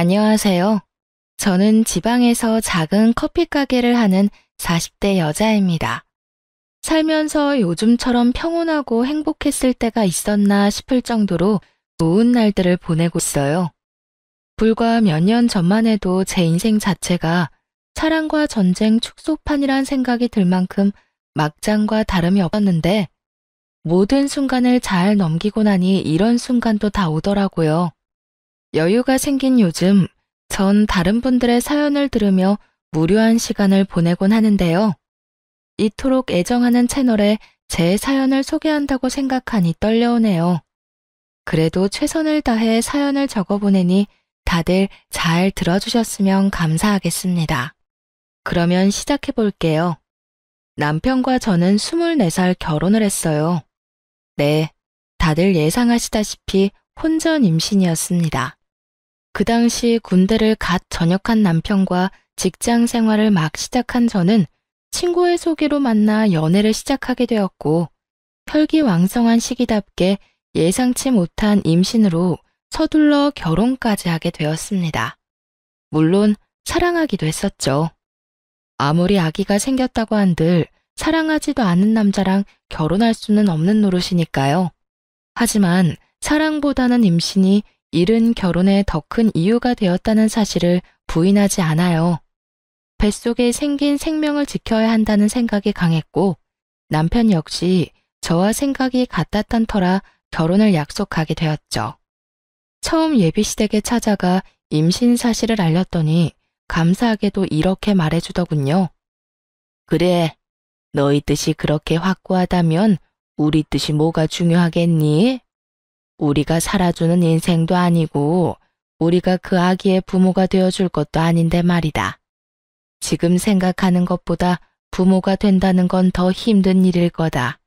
안녕하세요. 저는 지방에서 작은 커피 가게를 하는 40대 여자입니다. 살면서 요즘처럼 평온하고 행복했을 때가 있었나 싶을 정도로 좋은 날들을 보내고 있어요. 불과 몇 년 전만 해도 제 인생 자체가 사랑과 전쟁 축소판이란 생각이 들 만큼 막장과 다름이 없었는데 모든 순간을 잘 넘기고 나니 이런 순간도 다 오더라고요. 여유가 생긴 요즘 전 다른 분들의 사연을 들으며 무료한 시간을 보내곤 하는데요. 이토록 애정하는 채널에 제 사연을 소개한다고 생각하니 떨려오네요. 그래도 최선을 다해 사연을 적어보내니 다들 잘 들어주셨으면 감사하겠습니다. 그러면 시작해 볼게요. 남편과 저는 24살 결혼을 했어요. 네, 다들 예상하시다시피 혼전 임신이었습니다. 그 당시 군대를 갓 전역한 남편과 직장 생활을 막 시작한 저는 친구의 소개로 만나 연애를 시작하게 되었고 혈기왕성한 시기답게 예상치 못한 임신으로 서둘러 결혼까지 하게 되었습니다. 물론 사랑하기도 했었죠. 아무리 아기가 생겼다고 한들 사랑하지도 않은 남자랑 결혼할 수는 없는 노릇이니까요. 하지만 사랑보다는 임신이 이른 결혼에 더 큰 이유가 되었다는 사실을 부인하지 않아요. 뱃속에 생긴 생명을 지켜야 한다는 생각이 강했고 남편 역시 저와 생각이 같았던 터라 결혼을 약속하게 되었죠. 처음 예비시댁에 찾아가 임신 사실을 알렸더니 감사하게도 이렇게 말해주더군요. 그래, 너희 뜻이 그렇게 확고하다면 우리 뜻이 뭐가 중요하겠니? 우리가 살아주는 인생도 아니고 우리가 그 아기의 부모가 되어줄 것도 아닌데 말이다. 지금 생각하는 것보다 부모가 된다는 건 더 힘든 일일 거다.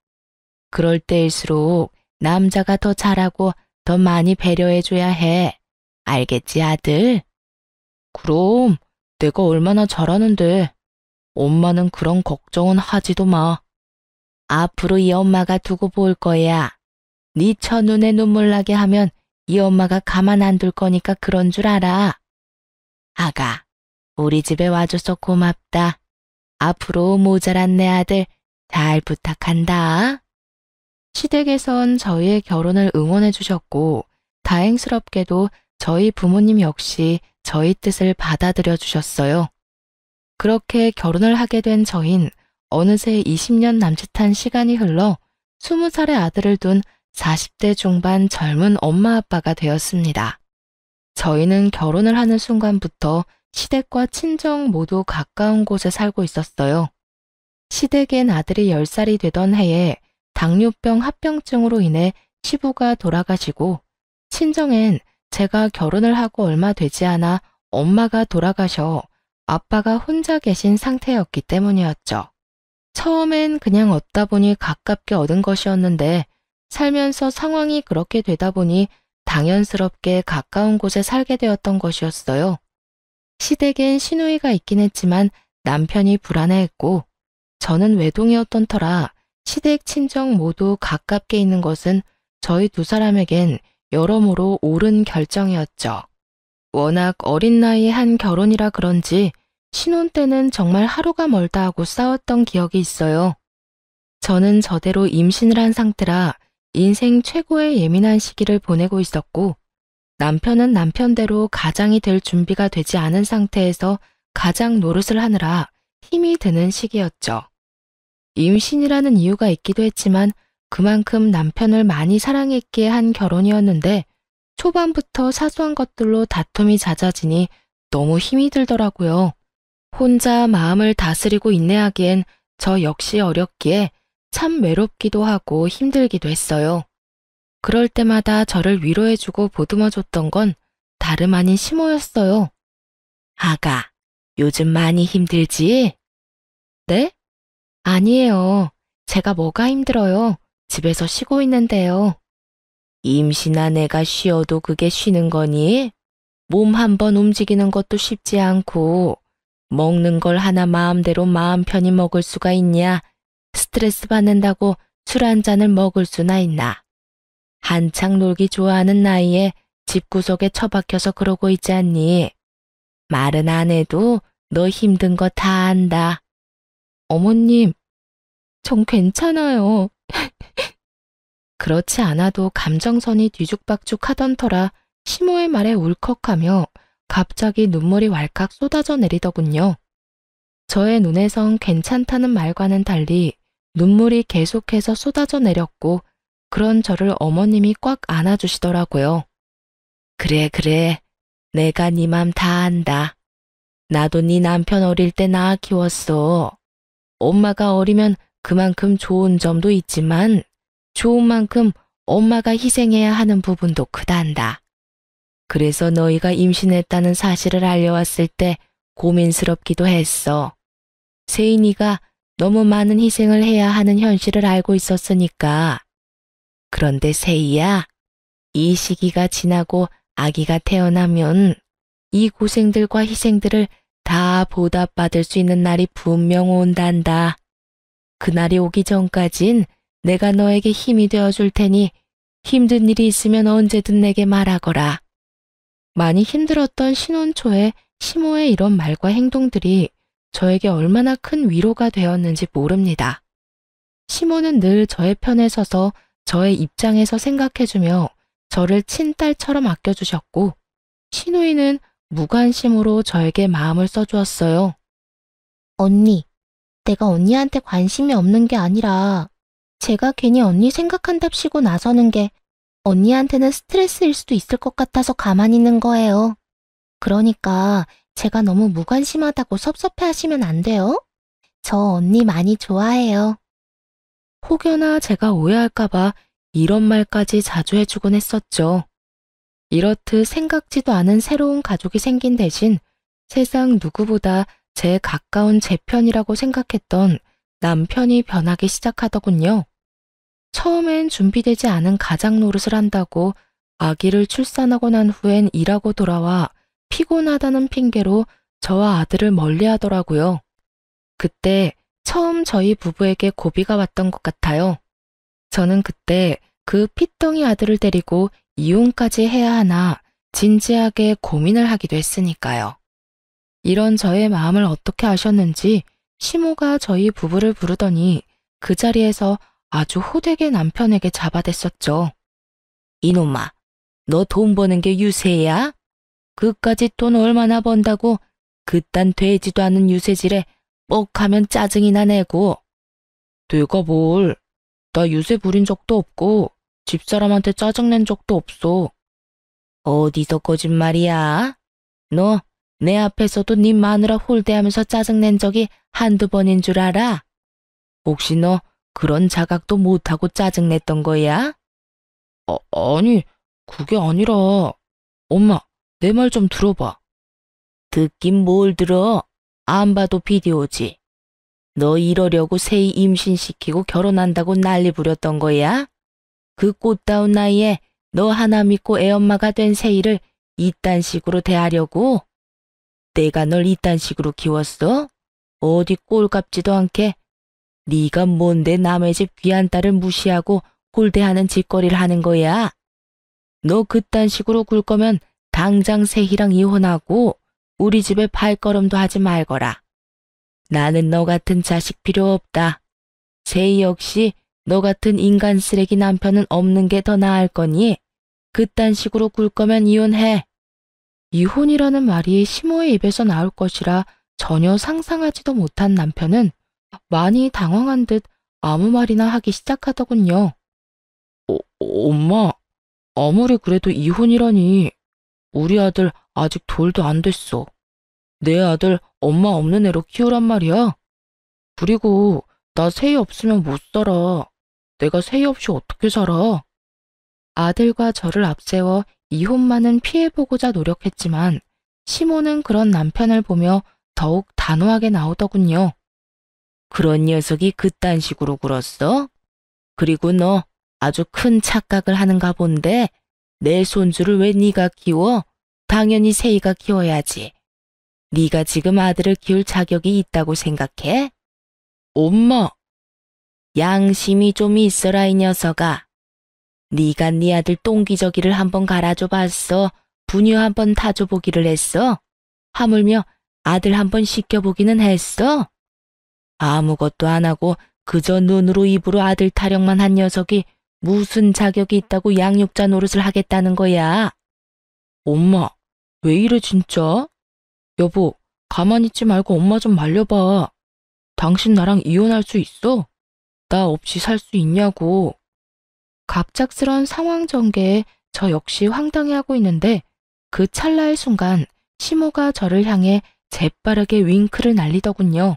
그럴 때일수록 남자가 더 잘하고 더 많이 배려해줘야 해. 알겠지, 아들? 그럼 내가 얼마나 잘하는데. 엄마는 그런 걱정은 하지도 마. 앞으로 이 엄마가 두고 볼 거야. 네 첫눈에 눈물 나게 하면 이 엄마가 가만 안 둘 거니까 그런 줄 알아. 아가, 우리 집에 와줘서 고맙다. 앞으로 모자란 내 아들 잘 부탁한다. 시댁에선 저희의 결혼을 응원해 주셨고 다행스럽게도 저희 부모님 역시 저희 뜻을 받아들여 주셨어요. 그렇게 결혼을 하게 된 저흰 어느새 20년 남짓한 시간이 흘러 20살의 아들을 둔 40대 중반 젊은 엄마 아빠가 되었습니다. 저희는 결혼을 하는 순간부터 시댁과 친정 모두 가까운 곳에 살고 있었어요. 시댁엔 아들이 10살이 되던 해에 당뇨병 합병증으로 인해 시부가 돌아가시고 친정엔 제가 결혼을 하고 얼마 되지 않아 엄마가 돌아가셔 아빠가 혼자 계신 상태였기 때문이었죠. 처음엔 그냥 얻다 보니 가깝게 얻은 것이었는데 살면서 상황이 그렇게 되다 보니 당연스럽게 가까운 곳에 살게 되었던 것이었어요. 시댁엔 시누이가 있긴 했지만 남편이 불안해했고 저는 외동이었던 터라 시댁 친정 모두 가깝게 있는 것은 저희 두 사람에겐 여러모로 옳은 결정이었죠. 워낙 어린 나이에 한 결혼이라 그런지 신혼 때는 정말 하루가 멀다 하고 싸웠던 기억이 있어요. 저는 저대로 임신을 한 상태라 인생 최고의 예민한 시기를 보내고 있었고 남편은 남편대로 가장이 될 준비가 되지 않은 상태에서 가장 노릇을 하느라 힘이 드는 시기였죠. 임신이라는 이유가 있기도 했지만 그만큼 남편을 많이 사랑했기에 한 결혼이었는데 초반부터 사소한 것들로 다툼이 잦아지니 너무 힘이 들더라고요. 혼자 마음을 다스리고 인내하기엔 저 역시 어렸기에 참 외롭기도 하고 힘들기도 했어요. 그럴 때마다 저를 위로해주고 보듬어줬던 건 다름 아닌 시모였어요. 아가, 요즘 많이 힘들지? 네? 아니에요. 제가 뭐가 힘들어요. 집에서 쉬고 있는데요. 임신한 애가 쉬어도 그게 쉬는 거니? 몸 한번 움직이는 것도 쉽지 않고 먹는 걸 하나 마음대로 마음 편히 먹을 수가 있냐? 스트레스 받는다고 술 한 잔을 먹을 수나 있나? 한창 놀기 좋아하는 나이에 집구석에 처박혀서 그러고 있지 않니? 말은 안 해도 너 힘든 거 다 안다. 어머님, 전 괜찮아요. 그렇지 않아도 감정선이 뒤죽박죽 하던 터라 시모의 말에 울컥하며 갑자기 눈물이 왈칵 쏟아져 내리더군요. 저의 눈에선 괜찮다는 말과는 달리 눈물이 계속해서 쏟아져 내렸고 그런 저를 어머님이 꽉 안아주시더라고요. 그래, 그래. 내가 네 맘 다 안다. 나도 네 남편 어릴 때 낳아 키웠어. 엄마가 어리면 그만큼 좋은 점도 있지만 좋은 만큼 엄마가 희생해야 하는 부분도 크단다. 그래서 너희가 임신했다는 사실을 알려왔을 때 고민스럽기도 했어. 세인이가 너무 많은 희생을 해야 하는 현실을 알고 있었으니까. 그런데 세이야, 이 시기가 지나고 아기가 태어나면 이 고생들과 희생들을 다 보답받을 수 있는 날이 분명 온단다. 그날이 오기 전까진 내가 너에게 힘이 되어줄 테니 힘든 일이 있으면 언제든 내게 말하거라. 많이 힘들었던 신혼 초에 시모의 이런 말과 행동들이 저에게 얼마나 큰 위로가 되었는지 모릅니다. 시모는 늘 저의 편에 서서 저의 입장에서 생각해주며 저를 친딸처럼 아껴주셨고 시누이는 무관심으로 저에게 마음을 써주었어요. 언니, 내가 언니한테 관심이 없는 게 아니라 제가 괜히 언니 생각한답시고 나서는 게 언니한테는 스트레스일 수도 있을 것 같아서 가만히 있는 거예요. 그러니까 제가 너무 무관심하다고 섭섭해하시면 안 돼요? 저 언니 많이 좋아해요. 혹여나 제가 오해할까봐 이런 말까지 자주 해주곤 했었죠. 이렇듯 생각지도 않은 새로운 가족이 생긴 대신 세상 누구보다 제 가까운 제 편이라고 생각했던 남편이 변하기 시작하더군요. 처음엔 준비되지 않은 가장 노릇을 한다고 아기를 출산하고 난 후엔 일하고 돌아와 피곤하다는 핑계로 저와 아들을 멀리하더라고요. 그때 처음 저희 부부에게 고비가 왔던 것 같아요. 저는 그때 그 핏덩이 아들을 데리고 이혼까지 해야 하나 진지하게 고민을 하기도 했으니까요. 이런 저의 마음을 어떻게 아셨는지 시모가 저희 부부를 부르더니 그 자리에서 아주 호되게 남편에게 잡아댔었죠. 이놈아, 너 돈 버는 게 유세야? 그까짓 돈 얼마나 번다고 그딴 되지도 않은 유세질에 뻑하면 짜증이나 내고. 내가 뭘, 나 유세 부린 적도 없고 집사람한테 짜증낸 적도 없어. 어디서 거짓말이야? 너 내 앞에서도 네 마누라 홀대하면서 짜증낸 적이 한두 번인 줄 알아? 혹시 너 그런 자각도 못하고 짜증냈던 거야? 아니, 그게 아니라. 엄마, 내 말 좀 들어봐. 듣긴 뭘 들어? 안 봐도 비디오지. 너 이러려고 세이 임신시키고 결혼한다고 난리 부렸던 거야? 그 꽃다운 나이에 너 하나 믿고 애엄마가 된 세이를 이딴 식으로 대하려고? 내가 널 이딴 식으로 키웠어? 어디 꼴 같지도 않게. 네가 뭔데 남의 집 귀한 딸을 무시하고 홀대하는 짓거리를 하는 거야? 너 그딴 식으로 굴 거면 당장 세희랑 이혼하고 우리 집에 발걸음도 하지 말거라. 나는 너 같은 자식 필요 없다. 세희 역시 너 같은 인간 쓰레기 남편은 없는 게 더 나을 거니 그딴 식으로 굴 거면 이혼해. 이혼이라는 말이 시모의 입에서 나올 것이라 전혀 상상하지도 못한 남편은 많이 당황한 듯 아무 말이나 하기 시작하더군요. 엄마, 아무리 그래도 이혼이라니. 우리 아들 아직 돌도 안 됐어. 내 아들 엄마 없는 애로 키우란 말이야. 그리고 나 세희 없으면 못 살아. 내가 세희 없이 어떻게 살아? 아들과 저를 앞세워 이혼만은 피해보고자 노력했지만 시모는 그런 남편을 보며 더욱 단호하게 나오더군요. 그런 녀석이 그딴 식으로 굴었어? 그리고 너 아주 큰 착각을 하는가 본데 내 손주를 왜 네가 키워? 당연히 세희가 키워야지. 네가 지금 아들을 키울 자격이 있다고 생각해? 엄마! 양심이 좀 있어라 이 녀석아. 네가 네 아들 똥기저귀를 한번 갈아줘 봤어? 분유 한번 타줘 보기를 했어? 하물며 아들 한번 시켜보기는 했어? 아무것도 안 하고 그저 눈으로 입으로 아들 타령만 한 녀석이 무슨 자격이 있다고 양육자 노릇을 하겠다는 거야? 엄마, 왜 이래 진짜? 여보, 가만히 있지 말고 엄마 좀 말려봐. 당신 나랑 이혼할 수 있어? 나 없이 살 수 있냐고. 갑작스런 상황 전개에 저 역시 황당해하고 있는데 그 찰나의 순간 시모가 저를 향해 재빠르게 윙크를 날리더군요.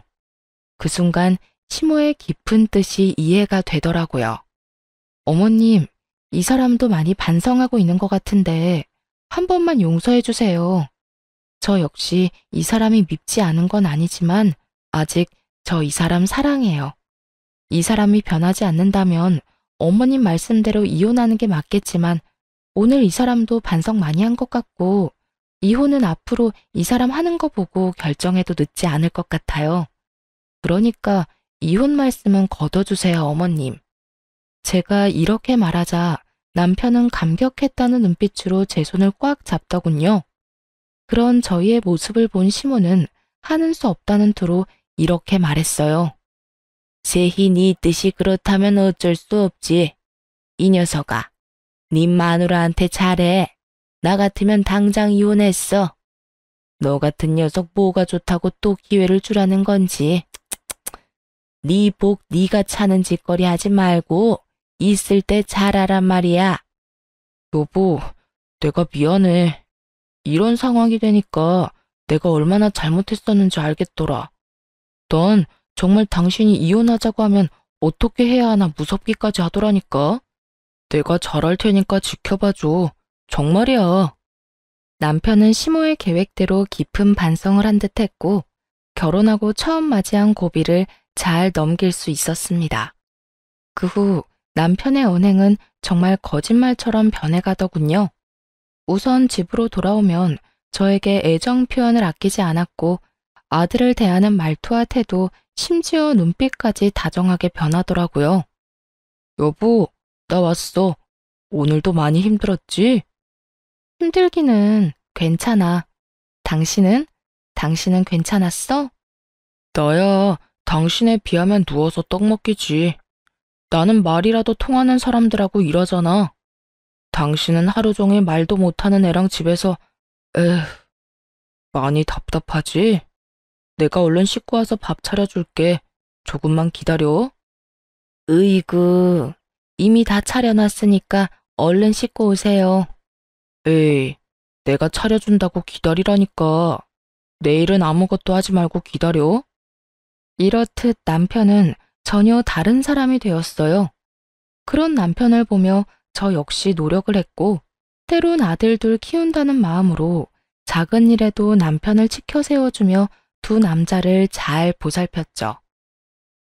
그 순간 시모의 깊은 뜻이 이해가 되더라고요. 어머님, 이 사람도 많이 반성하고 있는 것 같은데 한 번만 용서해 주세요. 저 역시 이 사람이 밉지 않은 건 아니지만 아직 저 이 사람 사랑해요. 이 사람이 변하지 않는다면 어머님 말씀대로 이혼하는 게 맞겠지만 오늘 이 사람도 반성 많이 한 것 같고 이혼은 앞으로 이 사람 하는 거 보고 결정해도 늦지 않을 것 같아요. 그러니까 이혼 말씀은 거둬주세요, 어머님. 제가 이렇게 말하자 남편은 감격했다는 눈빛으로 제 손을 꽉 잡더군요. 그런 저희의 모습을 본 시모는 하는 수 없다는 투로 이렇게 말했어요. 세희 네 뜻이 그렇다면 어쩔 수 없지. 이 녀석아, 네 마누라한테 잘해. 나 같으면 당장 이혼했어. 너 같은 녀석 뭐가 좋다고 또 기회를 주라는 건지. 네 복 네가 차는 짓거리 하지 말고 있을 때 잘하란 말이야. 여보, 내가 미안해. 이런 상황이 되니까 내가 얼마나 잘못했었는지 알겠더라. 넌 정말 당신이 이혼하자고 하면 어떻게 해야 하나 무섭기까지 하더라니까. 내가 잘할 테니까 지켜봐줘. 정말이야. 남편은 시모의 계획대로 깊은 반성을 한 듯 했고 결혼하고 처음 맞이한 고비를 잘 넘길 수 있었습니다. 그 후 남편의 언행은 정말 거짓말처럼 변해가더군요. 우선 집으로 돌아오면 저에게 애정 표현을 아끼지 않았고 아들을 대하는 말투와 태도, 심지어 눈빛까지 다정하게 변하더라고요. 여보, 나 왔어. 오늘도 많이 힘들었지? 힘들기는 괜찮아. 당신은? 당신은 괜찮았어? 나야 당신에 비하면 누워서 떡 먹기지. 나는 말이라도 통하는 사람들하고 일하잖아. 당신은 하루 종일 말도 못하는 애랑 집에서 에휴, 많이 답답하지? 내가 얼른 씻고 와서 밥 차려줄게. 조금만 기다려. 으이구, 이미 다 차려놨으니까 얼른 씻고 오세요. 에이, 내가 차려준다고 기다리라니까. 내일은 아무것도 하지 말고 기다려. 이렇듯 남편은 전혀 다른 사람이 되었어요. 그런 남편을 보며 저 역시 노력을 했고 때론 아들 둘 키운다는 마음으로 작은 일에도 남편을 지켜 세워주며 두 남자를 잘 보살폈죠.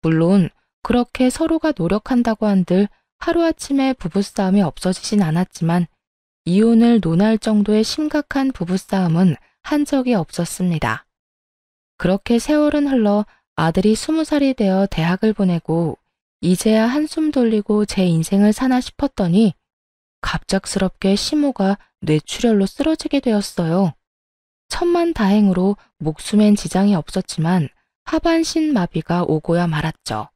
물론 그렇게 서로가 노력한다고 한들 하루아침에 부부싸움이 없어지진 않았지만 이혼을 논할 정도의 심각한 부부싸움은 한 적이 없었습니다. 그렇게 세월은 흘러 아들이 20살이 되어 대학을 보내고 이제야 한숨 돌리고 제 인생을 사나 싶었더니 갑작스럽게 시모가 뇌출혈로 쓰러지게 되었어요. 천만다행으로 목숨엔 지장이 없었지만 하반신 마비가 오고야 말았죠.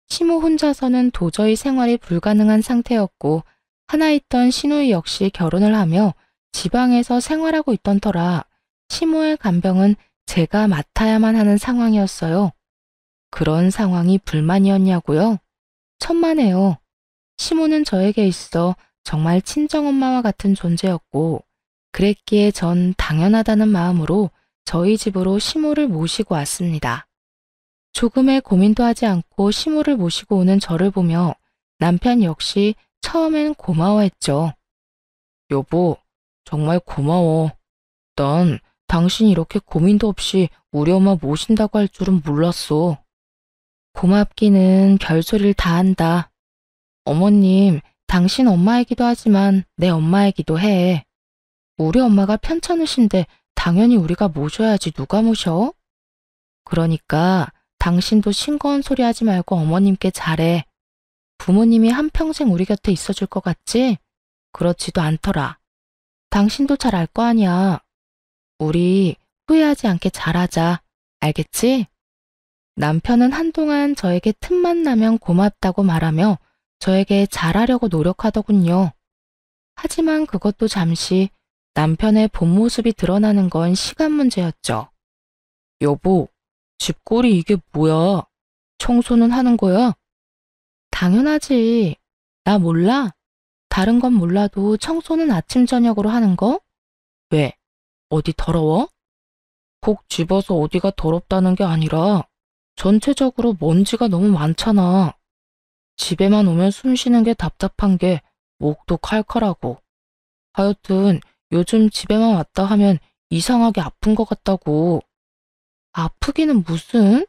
시모 혼자서는 도저히 생활이 불가능한 상태였고 하나 있던 시누이 역시 결혼을 하며 지방에서 생활하고 있던 터라 시모의 간병은 제가 맡아야만 하는 상황이었어요. 그런 상황이 불만이었냐고요? 천만에요. 시모는 저에게 있어 정말 친정엄마와 같은 존재였고 그랬기에 전 당연하다는 마음으로 저희 집으로 시모를 모시고 왔습니다. 조금의 고민도 하지 않고 시모를 모시고 오는 저를 보며 남편 역시 처음엔 고마워했죠. 여보, 정말 고마워. 난 당신이 이렇게 고민도 없이 우리 엄마 모신다고 할 줄은 몰랐어. 고맙기는 별소리를 다 한다. 어머님, 당신 엄마이기도 하지만 내 엄마이기도 해. 우리 엄마가 편찮으신데 당연히 우리가 모셔야지 누가 모셔? 그러니까 당신도 싱거운 소리 하지 말고 어머님께 잘해. 부모님이 한평생 우리 곁에 있어줄 것 같지? 그렇지도 않더라. 당신도 잘 알 거 아니야. 우리 후회하지 않게 잘하자. 알겠지? 남편은 한동안 저에게 틈만 나면 고맙다고 말하며 저에게 잘하려고 노력하더군요. 하지만 그것도 잠시 남편의 본 모습이 드러나는 건 시간 문제였죠. 여보, 집골이 이게 뭐야? 청소는 하는 거야? 당연하지. 나 몰라? 다른 건 몰라도 청소는 아침 저녁으로 하는 거? 왜? 어디 더러워? 콕 집어서 어디가 더럽다는 게 아니라 전체적으로 먼지가 너무 많잖아. 집에만 오면 숨 쉬는 게 답답한 게 목도 칼칼하고. 하여튼 요즘 집에만 왔다 하면 이상하게 아픈 것 같다고. 아프기는 무슨?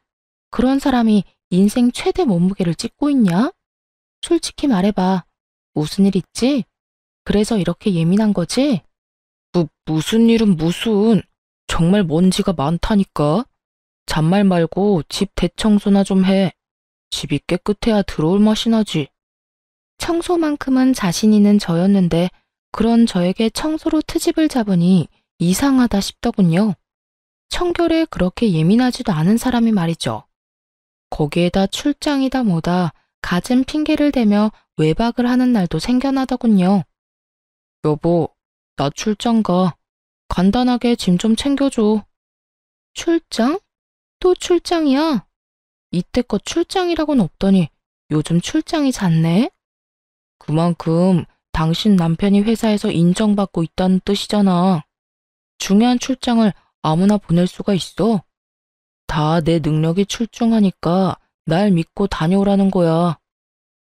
그런 사람이 인생 최대 몸무게를 찢고 있냐? 솔직히 말해봐. 무슨 일 있지? 그래서 이렇게 예민한 거지? 무슨 일은 무슨. 정말 먼지가 많다니까. 잔말 말고 집 대청소나 좀 해. 집이 깨끗해야 들어올 맛이 나지. 청소만큼은 자신 있는 저였는데 그런 저에게 청소로 트집을 잡으니 이상하다 싶더군요. 청결에 그렇게 예민하지도 않은 사람이 말이죠. 거기에다 출장이다 뭐다 갖은 핑계를 대며 외박을 하는 날도 생겨나더군요. 여보, 나 출장 가. 간단하게 짐 좀 챙겨줘. 출장? 또 출장이야? 이때껏 출장이라고는 없더니 요즘 출장이 잦네? 그만큼 당신 남편이 회사에서 인정받고 있다는 뜻이잖아. 중요한 출장을 아무나 보낼 수가 있어? 다 내 능력이 출중하니까 날 믿고 다녀오라는 거야.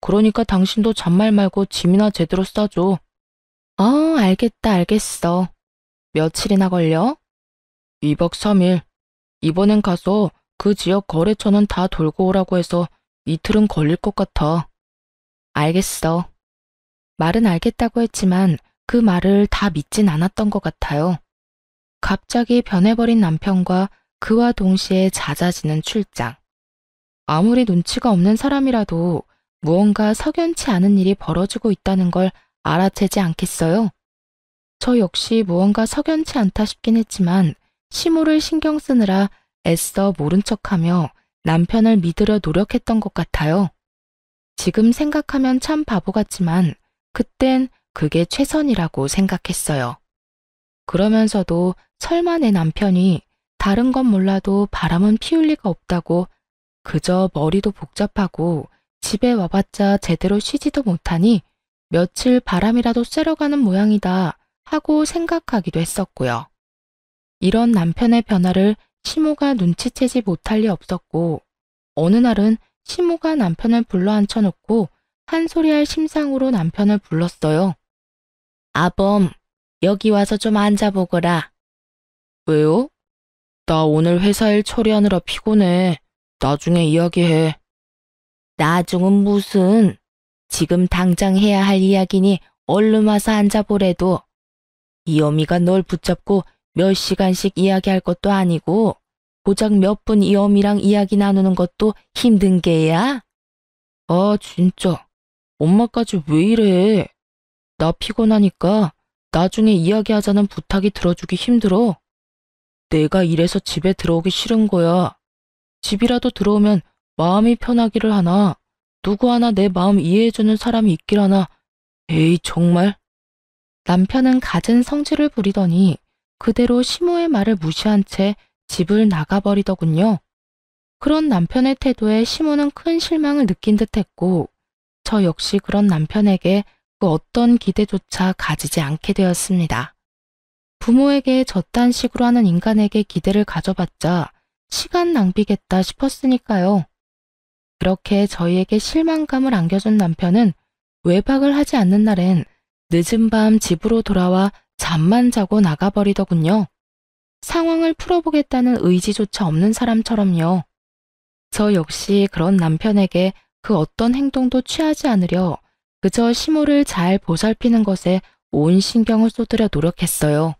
그러니까 당신도 잔말 말고 짐이나 제대로 싸줘. 알겠다, 알겠어. 며칠이나 걸려? 2박 3일. 이번엔 가서 그 지역 거래처는 다 돌고 오라고 해서 이틀은 걸릴 것 같아. 알겠어. 말은 알겠다고 했지만 그 말을 다 믿진 않았던 것 같아요. 갑자기 변해버린 남편과 그와 동시에 잦아지는 출장. 아무리 눈치가 없는 사람이라도 무언가 석연치 않은 일이 벌어지고 있다는 걸 알아채지 않겠어요? 저 역시 무언가 석연치 않다 싶긴 했지만 시모를 신경 쓰느라 애써 모른 척하며 남편을 믿으려 노력했던 것 같아요. 지금 생각하면 참 바보 같지만 그땐 그게 최선이라고 생각했어요. 그러면서도 설마 내 남편이 다른 건 몰라도 바람은 피울 리가 없다고 그저 머리도 복잡하고 집에 와봤자 제대로 쉬지도 못하니 며칠 바람이라도 쐬러 가는 모양이다 하고 생각하기도 했었고요. 이런 남편의 변화를 시모가 눈치채지 못할 리 없었고 어느 날은 시모가 남편을 불러 앉혀놓고 한 소리할 심상으로 남편을 불렀어요. 아범, 여기 와서 좀 앉아보거라. 왜요? 나 오늘 회사 일 처리하느라 피곤해. 나중에 이야기해. 나중은 무슨? 지금 당장 해야 할 이야기니 얼른 와서 앉아보래도. 이 어미가 널 붙잡고 몇 시간씩 이야기할 것도 아니고 고작 몇 분 이 어미랑 이야기 나누는 것도 힘든 게야? 아, 진짜. 엄마까지 왜 이래? 나 피곤하니까 나중에 이야기하자는 부탁이 들어주기 힘들어. 내가 이래서 집에 들어오기 싫은 거야. 집이라도 들어오면 마음이 편하기를 하나, 누구 하나 내 마음 이해해주는 사람이 있길 하나. 에이, 정말. 남편은 갖은 성질을 부리더니 그대로 시모의 말을 무시한 채 집을 나가버리더군요. 그런 남편의 태도에 시모는 큰 실망을 느낀 듯했고 저 역시 그런 남편에게 그 어떤 기대조차 가지지 않게 되었습니다. 부모에게 저딴 식으로 하는 인간에게 기대를 가져봤자 시간 낭비겠다 싶었으니까요. 그렇게 저희에게 실망감을 안겨준 남편은 외박을 하지 않는 날엔 늦은 밤 집으로 돌아와 잠만 자고 나가버리더군요. 상황을 풀어보겠다는 의지조차 없는 사람처럼요. 저 역시 그런 남편에게 그 어떤 행동도 취하지 않으려 그저 시모를 잘 보살피는 것에 온 신경을 쏟으려 노력했어요.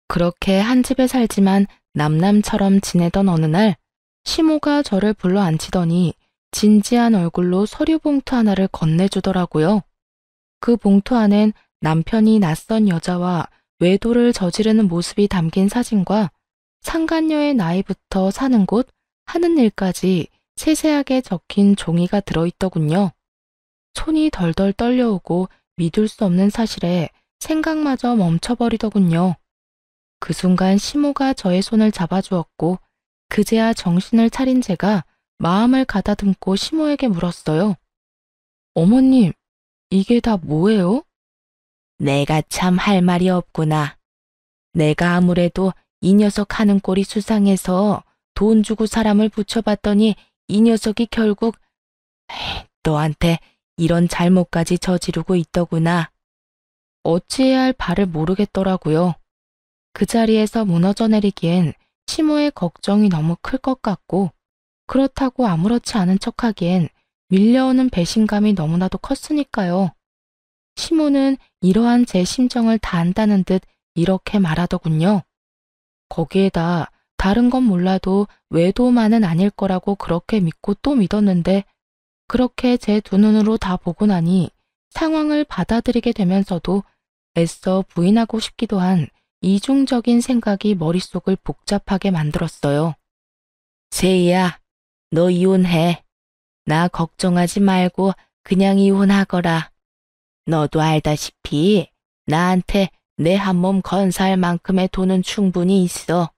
그렇게 한 집에 살지만 남남처럼 지내던 어느 날 시모가 저를 불러 앉히더니 진지한 얼굴로 서류 봉투 하나를 건네주더라고요. 그 봉투 안엔 남편이 낯선 여자와 외도를 저지르는 모습이 담긴 사진과 상간녀의 나이부터 사는 곳, 하는 일까지 세세하게 적힌 종이가 들어있더군요. 손이 덜덜 떨려오고 믿을 수 없는 사실에 생각마저 멈춰버리더군요. 그 순간 시모가 저의 손을 잡아주었고 그제야 정신을 차린 제가 마음을 가다듬고 시모에게 물었어요. 어머님, 이게 다 뭐예요? 내가 참 할 말이 없구나. 내가 아무래도 이 녀석 하는 꼴이 수상해서 돈 주고 사람을 붙여봤더니 이 녀석이 결국 너한테 이런 잘못까지 저지르고 있더구나. 어찌해야 할 바를 모르겠더라고요. 그 자리에서 무너져 내리기엔 시모의 걱정이 너무 클 것 같고 그렇다고 아무렇지 않은 척하기엔 밀려오는 배신감이 너무나도 컸으니까요. 시모는 이러한 제 심정을 다 안다는 듯 이렇게 말하더군요. 거기에다 다른 건 몰라도 외도만은 아닐 거라고 그렇게 믿고 또 믿었는데 그렇게 제 두 눈으로 다 보고 나니 상황을 받아들이게 되면서도 애써 부인하고 싶기도 한 이중적인 생각이 머릿속을 복잡하게 만들었어요. 세희야, 너 이혼해. 나 걱정하지 말고 그냥 이혼하거라. 너도 알다시피 나한테 내 한 몸 건사할 만큼의 돈은 충분히 있어.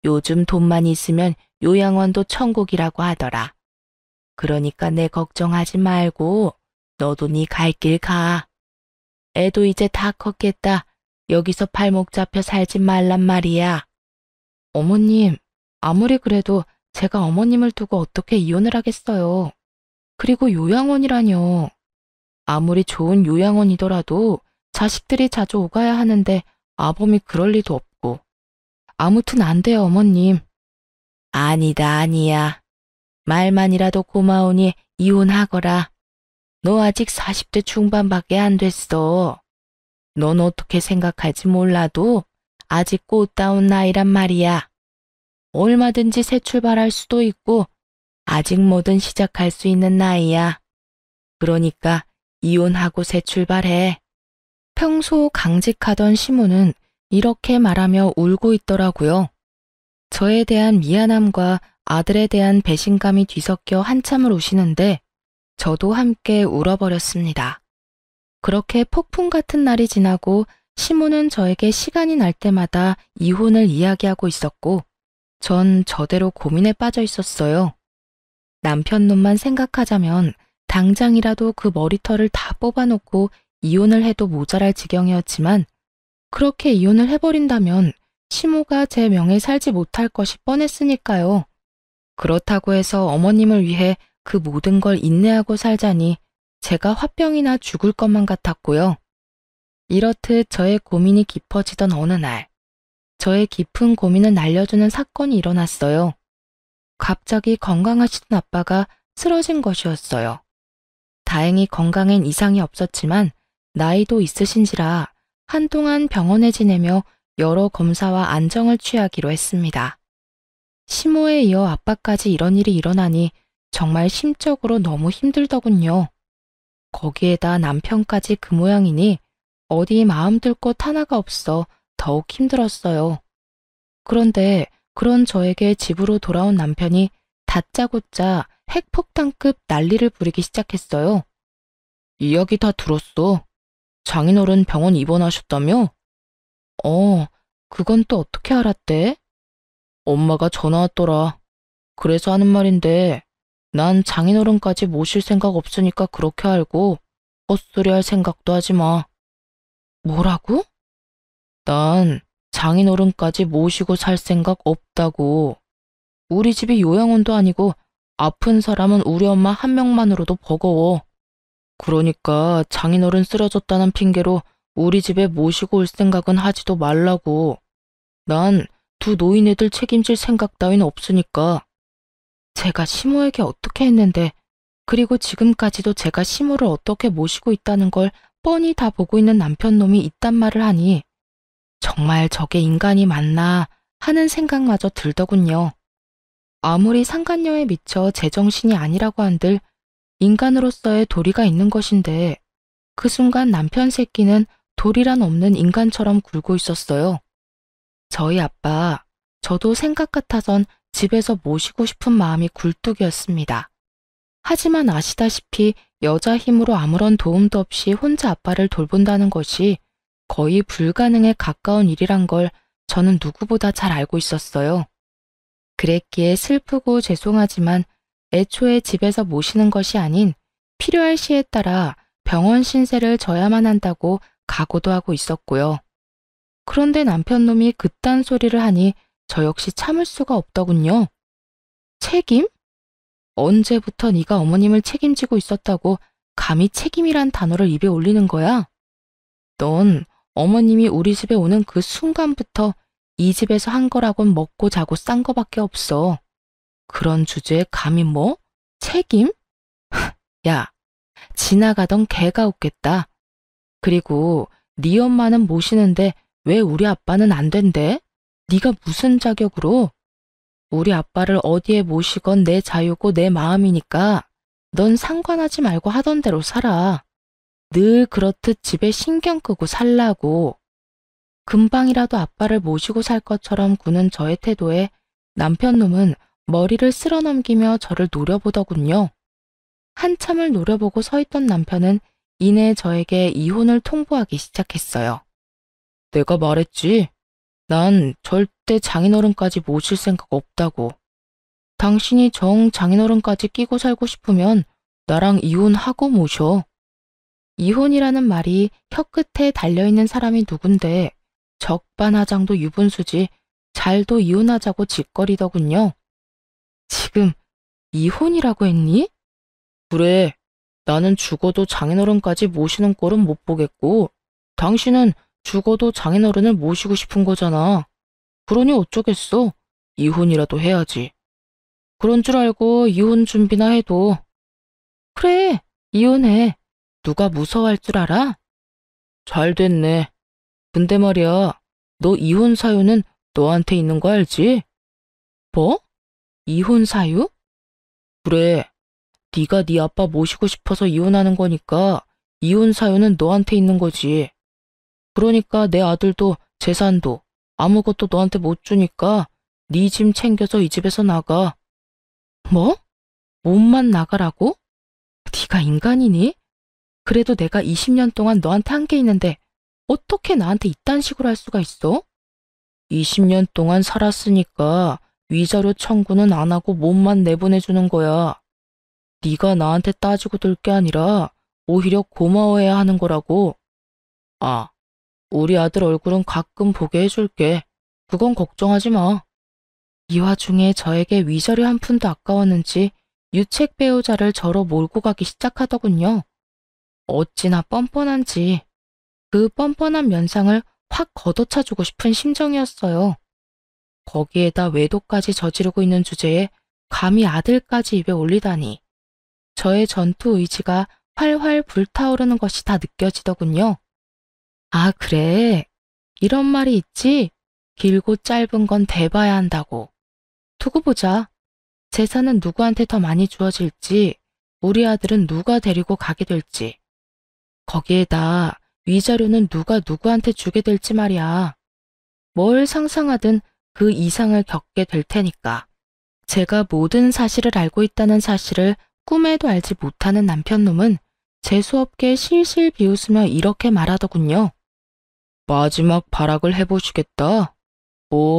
요즘 돈만 있으면 요양원도 천국이라고 하더라. 그러니까 내 걱정하지 말고 너도 네 갈 길 가. 애도 이제 다 컸겠다. 여기서 발목 잡혀 살지 말란 말이야. 어머님, 아무리 그래도 제가 어머님을 두고 어떻게 이혼을 하겠어요. 그리고 요양원이라뇨. 아무리 좋은 요양원이더라도 자식들이 자주 오가야 하는데 아범이 그럴 리도 없고. 아무튼 안 돼요, 어머님. 아니다, 아니야. 말만이라도 고마우니 이혼하거라. 너 아직 40대 중반밖에 안 됐어. 넌 어떻게 생각할지 몰라도 아직 꽃다운 나이란 말이야. 얼마든지 새 출발할 수도 있고 아직 뭐든 시작할 수 있는 나이야. 그러니까 이혼하고 새 출발해. 평소 강직하던 시모는 이렇게 말하며 울고 있더라고요. 저에 대한 미안함과 아들에 대한 배신감이 뒤섞여 한참을 우시는데 저도 함께 울어버렸습니다. 그렇게 폭풍 같은 날이 지나고 시모는 저에게 시간이 날 때마다 이혼을 이야기하고 있었고 전 저대로 고민에 빠져 있었어요. 남편 놈만 생각하자면 당장이라도 그 머리털을 다 뽑아놓고 이혼을 해도 모자랄 지경이었지만 그렇게 이혼을 해버린다면 시모가 제 명에 살지 못할 것이 뻔했으니까요. 그렇다고 해서 어머님을 위해 그 모든 걸 인내하고 살자니 제가 화병이나 죽을 것만 같았고요. 이렇듯 저의 고민이 깊어지던 어느 날, 저의 깊은 고민을 날려주는 사건이 일어났어요. 갑자기 건강하시던 아빠가 쓰러진 것이었어요. 다행히 건강엔 이상이 없었지만 나이도 있으신지라 한동안 병원에 지내며 여러 검사와 안정을 취하기로 했습니다. 시모에 이어 아빠까지 이런 일이 일어나니 정말 심적으로 너무 힘들더군요. 거기에다 남편까지 그 모양이니 어디 마음 둘 곳 하나가 없어 더욱 힘들었어요. 그런데 그런 저에게 집으로 돌아온 남편이 다짜고짜 핵폭탄급 난리를 부리기 시작했어요. 이야기 다 들었어. 장인어른 병원 입원하셨다며? 그건 또 어떻게 알았대? 엄마가 전화 왔더라. 그래서 하는 말인데 난 장인어른까지 모실 생각 없으니까 그렇게 알고 헛소리 할 생각도 하지 마. 뭐라고? 난 장인어른까지 모시고 살 생각 없다고. 우리 집이 요양원도 아니고 아픈 사람은 우리 엄마 한 명만으로도 버거워. 그러니까 장인어른 쓰러졌다는 핑계로 우리 집에 모시고 올 생각은 하지도 말라고. 난 두 노인애들 책임질 생각 따윈 없으니까. 제가 시모에게 어떻게 했는데, 그리고 지금까지도 제가 시모를 어떻게 모시고 있다는 걸 뻔히 다 보고 있는 남편놈이 있단 말을 하니 정말 저게 인간이 맞나 하는 생각마저 들더군요. 아무리 상간녀에 미쳐 제정신이 아니라고 한들 인간으로서의 도리가 있는 것인데 그 순간 남편 새끼는 도리란 없는 인간처럼 굴고 있었어요. 저희 아빠, 저도 생각 같아선 집에서 모시고 싶은 마음이 굴뚝이었습니다. 하지만 아시다시피 여자 힘으로 아무런 도움도 없이 혼자 아빠를 돌본다는 것이 거의 불가능에 가까운 일이란 걸 저는 누구보다 잘 알고 있었어요. 그랬기에 슬프고 죄송하지만 애초에 집에서 모시는 것이 아닌 필요할 시에 따라 병원 신세를 져야만 한다고 각오도 하고 있었고요. 그런데 남편 놈이 그딴 소리를 하니 저 역시 참을 수가 없더군요. 책임? 언제부터 네가 어머님을 책임지고 있었다고 감히 책임이란 단어를 입에 올리는 거야? 넌 어머님이 우리 집에 오는 그 순간부터 이 집에서 한 거라곤 먹고 자고 싼 거밖에 없어. 그런 주제에 감히 뭐? 책임? 야, 지나가던 개가 웃겠다. 그리고 네 엄마는 모시는데 왜 우리 아빠는 안 된대? 네가 무슨 자격으로? 우리 아빠를 어디에 모시건 내 자유고 내 마음이니까 넌 상관하지 말고 하던 대로 살아. 늘 그렇듯 집에 신경 끄고 살라고. 금방이라도 아빠를 모시고 살 것처럼 구는 저의 태도에 남편 놈은 머리를 쓸어넘기며 저를 노려보더군요. 한참을 노려보고 서 있던 남편은 이내 저에게 이혼을 통보하기 시작했어요. 내가 말했지. 난 절대 장인어른까지 모실 생각 없다고. 당신이 정 장인어른까지 끼고 살고 싶으면 나랑 이혼하고 모셔. 이혼이라는 말이 혀끝에 달려있는 사람이 누군데 적반하장도 유분수지 잘도 이혼하자고 짓거리더군요. 지금 이혼이라고 했니? 그래, 나는 죽어도 장인어른까지 모시는 꼴은 못 보겠고 당신은 죽어도 장인어른을 모시고 싶은 거잖아. 그러니 어쩌겠어. 이혼이라도 해야지. 그런 줄 알고 이혼 준비나 해도. 그래, 이혼해. 누가 무서워할 줄 알아? 잘 됐네. 근데 말이야, 너 이혼 사유는 너한테 있는 거 알지? 뭐? 이혼 사유? 그래, 네가 네 아빠 모시고 싶어서 이혼하는 거니까 이혼 사유는 너한테 있는 거지. 그러니까 내 아들도 재산도 아무것도 너한테 못 주니까 네 짐 챙겨서 이 집에서 나가. 뭐? 몸만 나가라고? 네가 인간이니? 그래도 내가 20년 동안 너한테 한 게 있는데 어떻게 나한테 이딴 식으로 할 수가 있어? 20년 동안 살았으니까 위자료 청구는 안 하고 몸만 내보내주는 거야. 네가 나한테 따지고 들 게 아니라 오히려 고마워해야 하는 거라고. 아, 우리 아들 얼굴은 가끔 보게 해줄게. 그건 걱정하지 마. 이 와중에 저에게 위자료 한 푼도 아까웠는지 유책 배우자를 저로 몰고 가기 시작하더군요. 어찌나 뻔뻔한지 그 뻔뻔한 면상을 확 걷어차주고 싶은 심정이었어요. 거기에다 외도까지 저지르고 있는 주제에 감히 아들까지 입에 올리다니. 저의 전투 의지가 활활 불타오르는 것이 다 느껴지더군요. 아, 그래. 이런 말이 있지. 길고 짧은 건 대봐야 한다고. 두고 보자. 재산은 누구한테 더 많이 주어질지, 우리 아들은 누가 데리고 가게 될지. 거기에다 위자료는 누가 누구한테 주게 될지 말이야. 뭘 상상하든 그 이상을 겪게 될 테니까. 제가 모든 사실을 알고 있다는 사실을 꿈에도 알지 못하는 남편놈은 재수없게 실실 비웃으며 이렇게 말하더군요. 마지막 발악을 해보시겠다.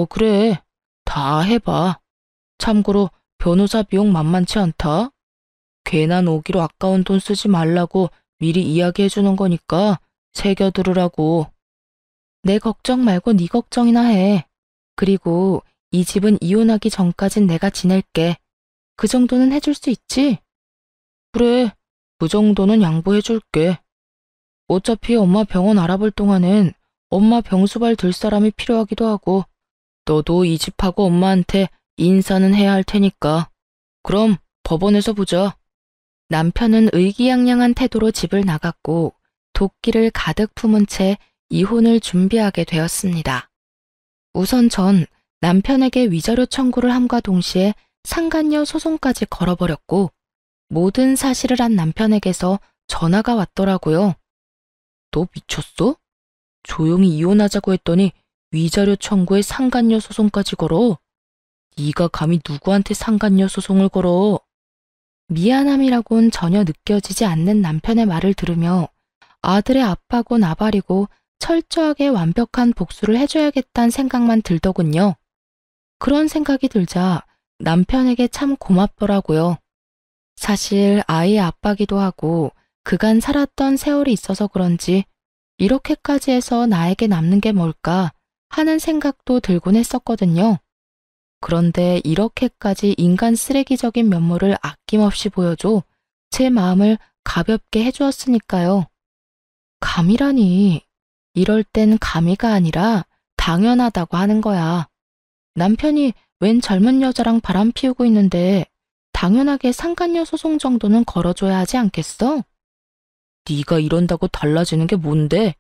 그래. 다 해봐. 참고로 변호사 비용 만만치 않다. 괜한 오기로 아까운 돈 쓰지 말라고 미리 이야기해주는 거니까 새겨들으라고. 내 걱정 말고 네 걱정이나 해. 그리고 이 집은 이혼하기 전까진 내가 지낼게. 그 정도는 해줄 수 있지? 그래, 그 정도는 양보해줄게. 어차피 엄마 병원 알아볼 동안엔 엄마 병수발 들 사람이 필요하기도 하고 너도 이 집하고 엄마한테 인사는 해야 할 테니까. 그럼 법원에서 보자. 남편은 의기양양한 태도로 집을 나갔고 도끼를 가득 품은 채 이혼을 준비하게 되었습니다. 우선 전 남편에게 위자료 청구를 함과 동시에 상간녀 소송까지 걸어버렸고 모든 사실을 안 남편에게서 전화가 왔더라고요. 너 미쳤어? 조용히 이혼하자고 했더니 위자료 청구에 상간녀 소송까지 걸어? 네가 감히 누구한테 상간녀 소송을 걸어? 미안함이라곤 전혀 느껴지지 않는 남편의 말을 들으며 아들의 아빠고 나발이고 철저하게 완벽한 복수를 해줘야겠다는 생각만 들더군요. 그런 생각이 들자 남편에게 참 고맙더라고요. 사실 아이의 아빠기도 하고 그간 살았던 세월이 있어서 그런지 이렇게까지 해서 나에게 남는 게 뭘까 하는 생각도 들곤 했었거든요. 그런데 이렇게까지 인간 쓰레기적인 면모를 아낌없이 보여줘 제 마음을 가볍게 해주었으니까요. 감이라니. 이럴 땐 감이가 아니라 당연하다고 하는 거야. 남편이 웬 젊은 여자랑 바람 피우고 있는데 당연하게 상간녀 소송 정도는 걸어줘야 하지 않겠어? 네가 이런다고 달라지는 게 뭔데?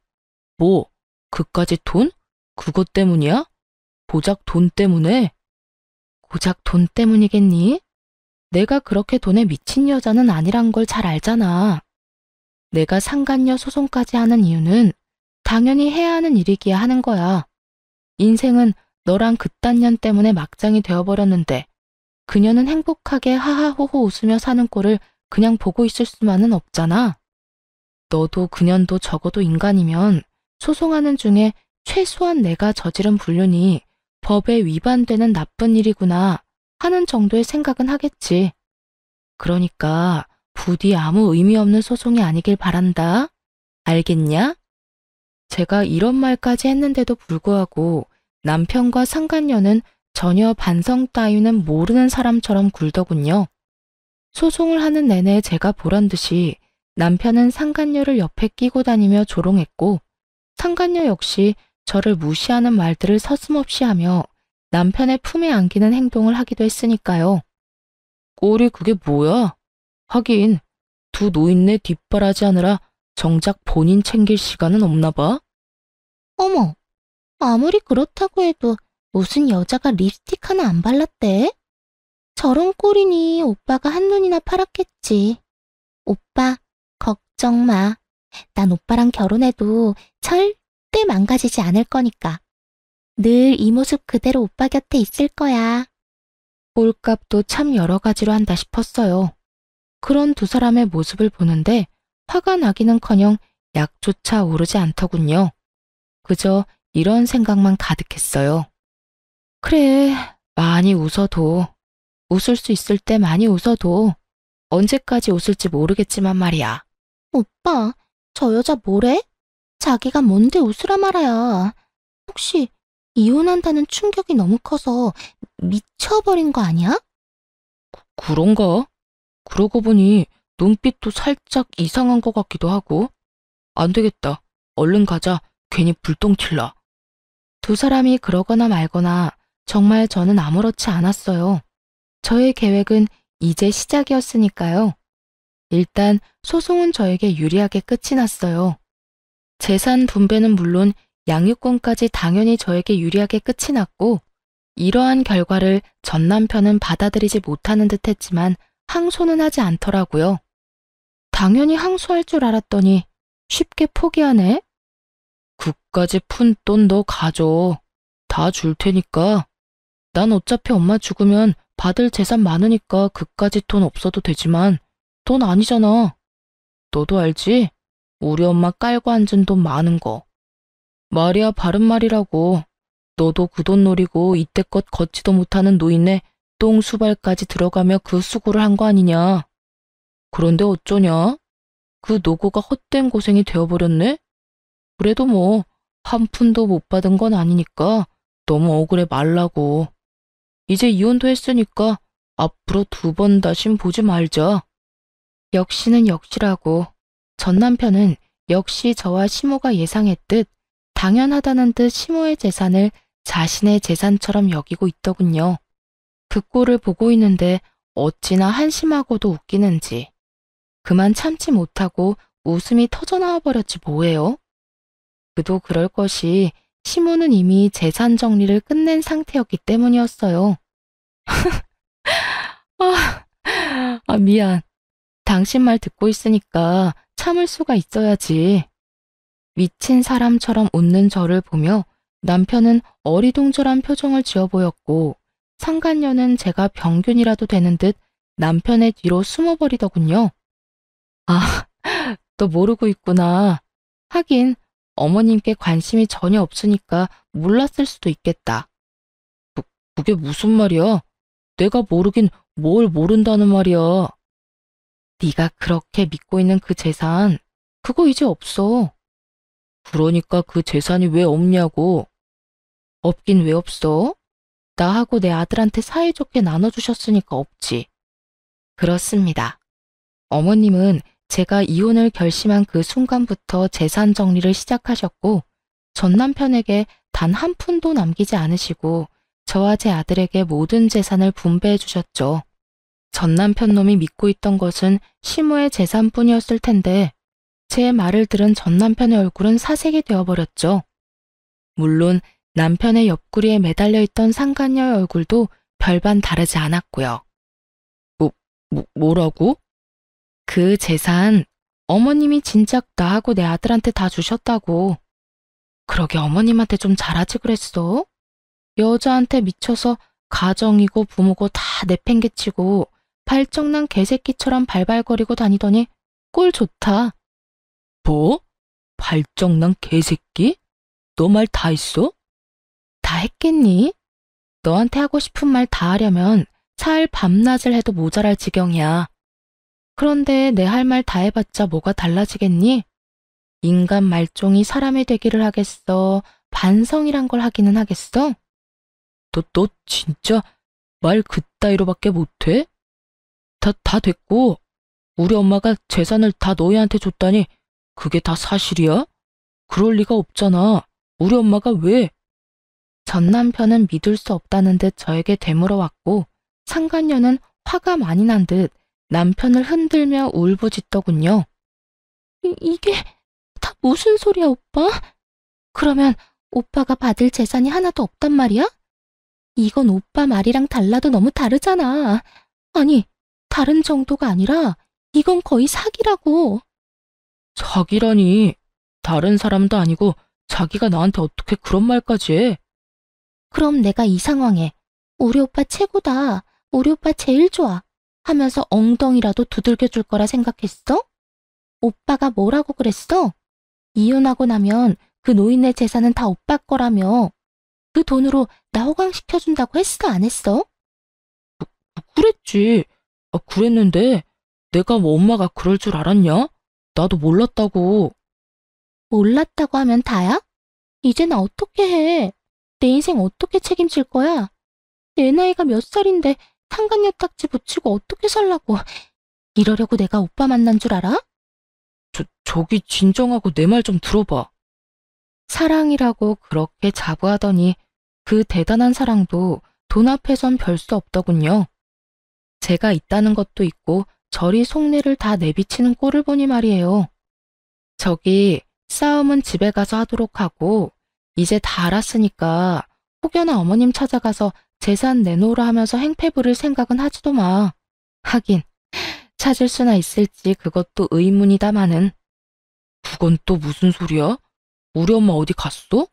뭐, 그까짓 돈? 그것 때문이야? 고작 돈 때문에? 고작 돈 때문이겠니? 내가 그렇게 돈에 미친 여자는 아니란 걸 잘 알잖아. 내가 상간녀 소송까지 하는 이유는 당연히 해야 하는 일이기야 하는 거야. 인생은 너랑 그딴 년 때문에 막장이 되어버렸는데 그녀는 행복하게 하하호호 웃으며 사는 꼴을 그냥 보고 있을 수만은 없잖아. 너도 그년도 적어도 인간이면 소송하는 중에 최소한 내가 저지른 불륜이 법에 위반되는 나쁜 일이구나 하는 정도의 생각은 하겠지. 그러니까 부디 아무 의미 없는 소송이 아니길 바란다. 알겠냐? 제가 이런 말까지 했는데도 불구하고 남편과 상간녀는 전혀 반성 따위는 모르는 사람처럼 굴더군요. 소송을 하는 내내 제가 보란 듯이 남편은 상간녀를 옆에 끼고 다니며 조롱했고 상간녀 역시 저를 무시하는 말들을 서슴없이 하며 남편의 품에 안기는 행동을 하기도 했으니까요. 꼴이 그게 뭐야? 하긴 두 노인네 뒷바라지 하느라 정작 본인 챙길 시간은 없나 봐? 어머, 아무리 그렇다고 해도 무슨 여자가 립스틱 하나 안 발랐대? 저런 꼴이니 오빠가 한눈이나 팔았겠지. 오빠, 걱정 마. 난 오빠랑 결혼해도 절대 망가지지 않을 거니까. 늘 이 모습 그대로 오빠 곁에 있을 거야. 꼴값도 참 여러 가지로 한다 싶었어요. 그런 두 사람의 모습을 보는데 화가 나기는커녕 약조차 오르지 않더군요. 그저 이런 생각만 가득했어요. 그래, 많이 웃어도, 웃을 수 있을 때 많이 웃어도 언제까지 웃을지 모르겠지만 말이야. 오빠, 저 여자 뭐래? 자기가 뭔데 웃으라 말아야. 혹시 이혼한다는 충격이 너무 커서 미쳐버린 거 아니야? 그런가? 그러고 보니 눈빛도 살짝 이상한 것 같기도 하고. 안 되겠다. 얼른 가자. 괜히 불똥 튈라. 두 사람이 그러거나 말거나 정말 저는 아무렇지 않았어요. 저의 계획은 이제 시작이었으니까요. 일단 소송은 저에게 유리하게 끝이 났어요. 재산 분배는 물론 양육권까지 당연히 저에게 유리하게 끝이 났고 이러한 결과를 전 남편은 받아들이지 못하는 듯 했지만 항소는 하지 않더라고요. 당연히 항소할 줄 알았더니 쉽게 포기하네. 그까지 푼 돈 너 가져. 다 줄 테니까. 난 어차피 엄마 죽으면 받을 재산 많으니까 그까지 돈 없어도 되지만 돈 아니잖아. 너도 알지? 우리 엄마 깔고 앉은 돈 많은 거. 말이야 바른 말이라고. 너도 그 돈 노리고 이때껏 걷지도 못하는 노인네 똥수발까지 들어가며 그 수고를 한 거 아니냐. 그런데 어쩌냐? 그 노고가 헛된 고생이 되어버렸네? 그래도 뭐 한 푼도 못 받은 건 아니니까 너무 억울해 말라고. 이제 이혼도 했으니까 앞으로 두 번 다신 보지 말자. 역시는 역시라고. 전 남편은 역시 저와 시모가 예상했듯 당연하다는 듯 시모의 재산을 자신의 재산처럼 여기고 있더군요. 그 꼴을 보고 있는데 어찌나 한심하고도 웃기는지. 그만 참지 못하고 웃음이 터져나와 버렸지 뭐예요. 그도 그럴 것이 시모는 이미 재산 정리를 끝낸 상태였기 때문이었어요. 미안. 당신 말 듣고 있으니까 참을 수가 있어야지. 미친 사람처럼 웃는 저를 보며 남편은 어리둥절한 표정을 지어 보였고 상간녀는 제가 병균이라도 되는 듯 남편의 뒤로 숨어버리더군요. 아, 너 모르고 있구나. 하긴 어머님께 관심이 전혀 없으니까 몰랐을 수도 있겠다. 그게 무슨 말이야? 내가 모르긴 뭘 모른다는 말이야. 네가 그렇게 믿고 있는 그 재산, 그거 이제 없어. 그러니까 그 재산이 왜 없냐고. 없긴 왜 없어? 나하고 내 아들한테 사이좋게 나눠주셨으니까 없지. 그렇습니다. 어머님은 제가 이혼을 결심한 그 순간부터 재산 정리를 시작하셨고 전 남편에게 단 한 푼도 남기지 않으시고 저와 제 아들에게 모든 재산을 분배해 주셨죠. 전 남편 놈이 믿고 있던 것은 시모의 재산뿐이었을 텐데 제 말을 들은 전 남편의 얼굴은 사색이 되어버렸죠. 물론 남편의 옆구리에 매달려 있던 상간녀의 얼굴도 별반 다르지 않았고요. 뭐라고? 그 재산 어머님이 진작 나하고 내 아들한테 다 주셨다고. 그러게 어머님한테 좀 잘하지 그랬어? 여자한테 미쳐서 가정이고 부모고 다 내팽개치고 발정난 개새끼처럼 발발거리고 다니더니 꼴 좋다. 뭐? 발정난 개새끼? 너 말 다 했어? 다 했겠니? 너한테 하고 싶은 말 다 하려면 사흘 밤낮을 해도 모자랄 지경이야. 그런데 내 할 말 다 해봤자 뭐가 달라지겠니? 인간 말종이 사람이 되기를 하겠어? 반성이란 걸 하기는 하겠어? 너 진짜 말 그따위로밖에 못해? 다 됐고 우리 엄마가 재산을 다 너희한테 줬다니 그게 다 사실이야? 그럴 리가 없잖아. 우리 엄마가 왜? 전 남편은 믿을 수 없다는 듯 저에게 되물어왔고 상간녀는 화가 많이 난 듯 남편을 흔들며 울부짖더군요. 이게 다 무슨 소리야, 오빠? 그러면 오빠가 받을 재산이 하나도 없단 말이야? 이건 오빠 말이랑 달라도 너무 다르잖아. 아니, 다른 정도가 아니라 이건 거의 사기라고. 사기라니. 다른 사람도 아니고 자기가 나한테 어떻게 그런 말까지 해? 그럼 내가 이 상황에 우리 오빠 최고다, 우리 오빠 제일 좋아 하면서 엉덩이라도 두들겨 줄 거라 생각했어? 오빠가 뭐라고 그랬어? 이혼하고 나면 그 노인네 재산은 다 오빠 거라며. 그 돈으로 나 호강시켜준다고 했어, 안 했어? 그랬지. 그랬는데 내가 뭐 엄마가 그럴 줄 알았냐? 나도 몰랐다고. 몰랐다고 하면 다야? 이제 나 어떻게 해? 내 인생 어떻게 책임질 거야? 내 나이가 몇 살인데 상간녀 딱지 붙이고 어떻게 살라고. 이러려고 내가 오빠 만난 줄 알아? 저기 진정하고 내 말 좀 들어봐. 사랑이라고 그렇게 자부하더니 그 대단한 사랑도 돈 앞에선 별 수 없더군요. 제가 있다는 것도 있고 저리 속내를 다 내비치는 꼴을 보니 말이에요. 저기 싸움은 집에 가서 하도록 하고 이제 다 알았으니까 혹여나 어머님 찾아가서 재산 내놓으라 하면서 행패 부릴 생각은 하지도 마. 하긴 찾을 수나 있을지 그것도 의문이다마는. 그건 또 무슨 소리야? 우리 엄마 어디 갔어?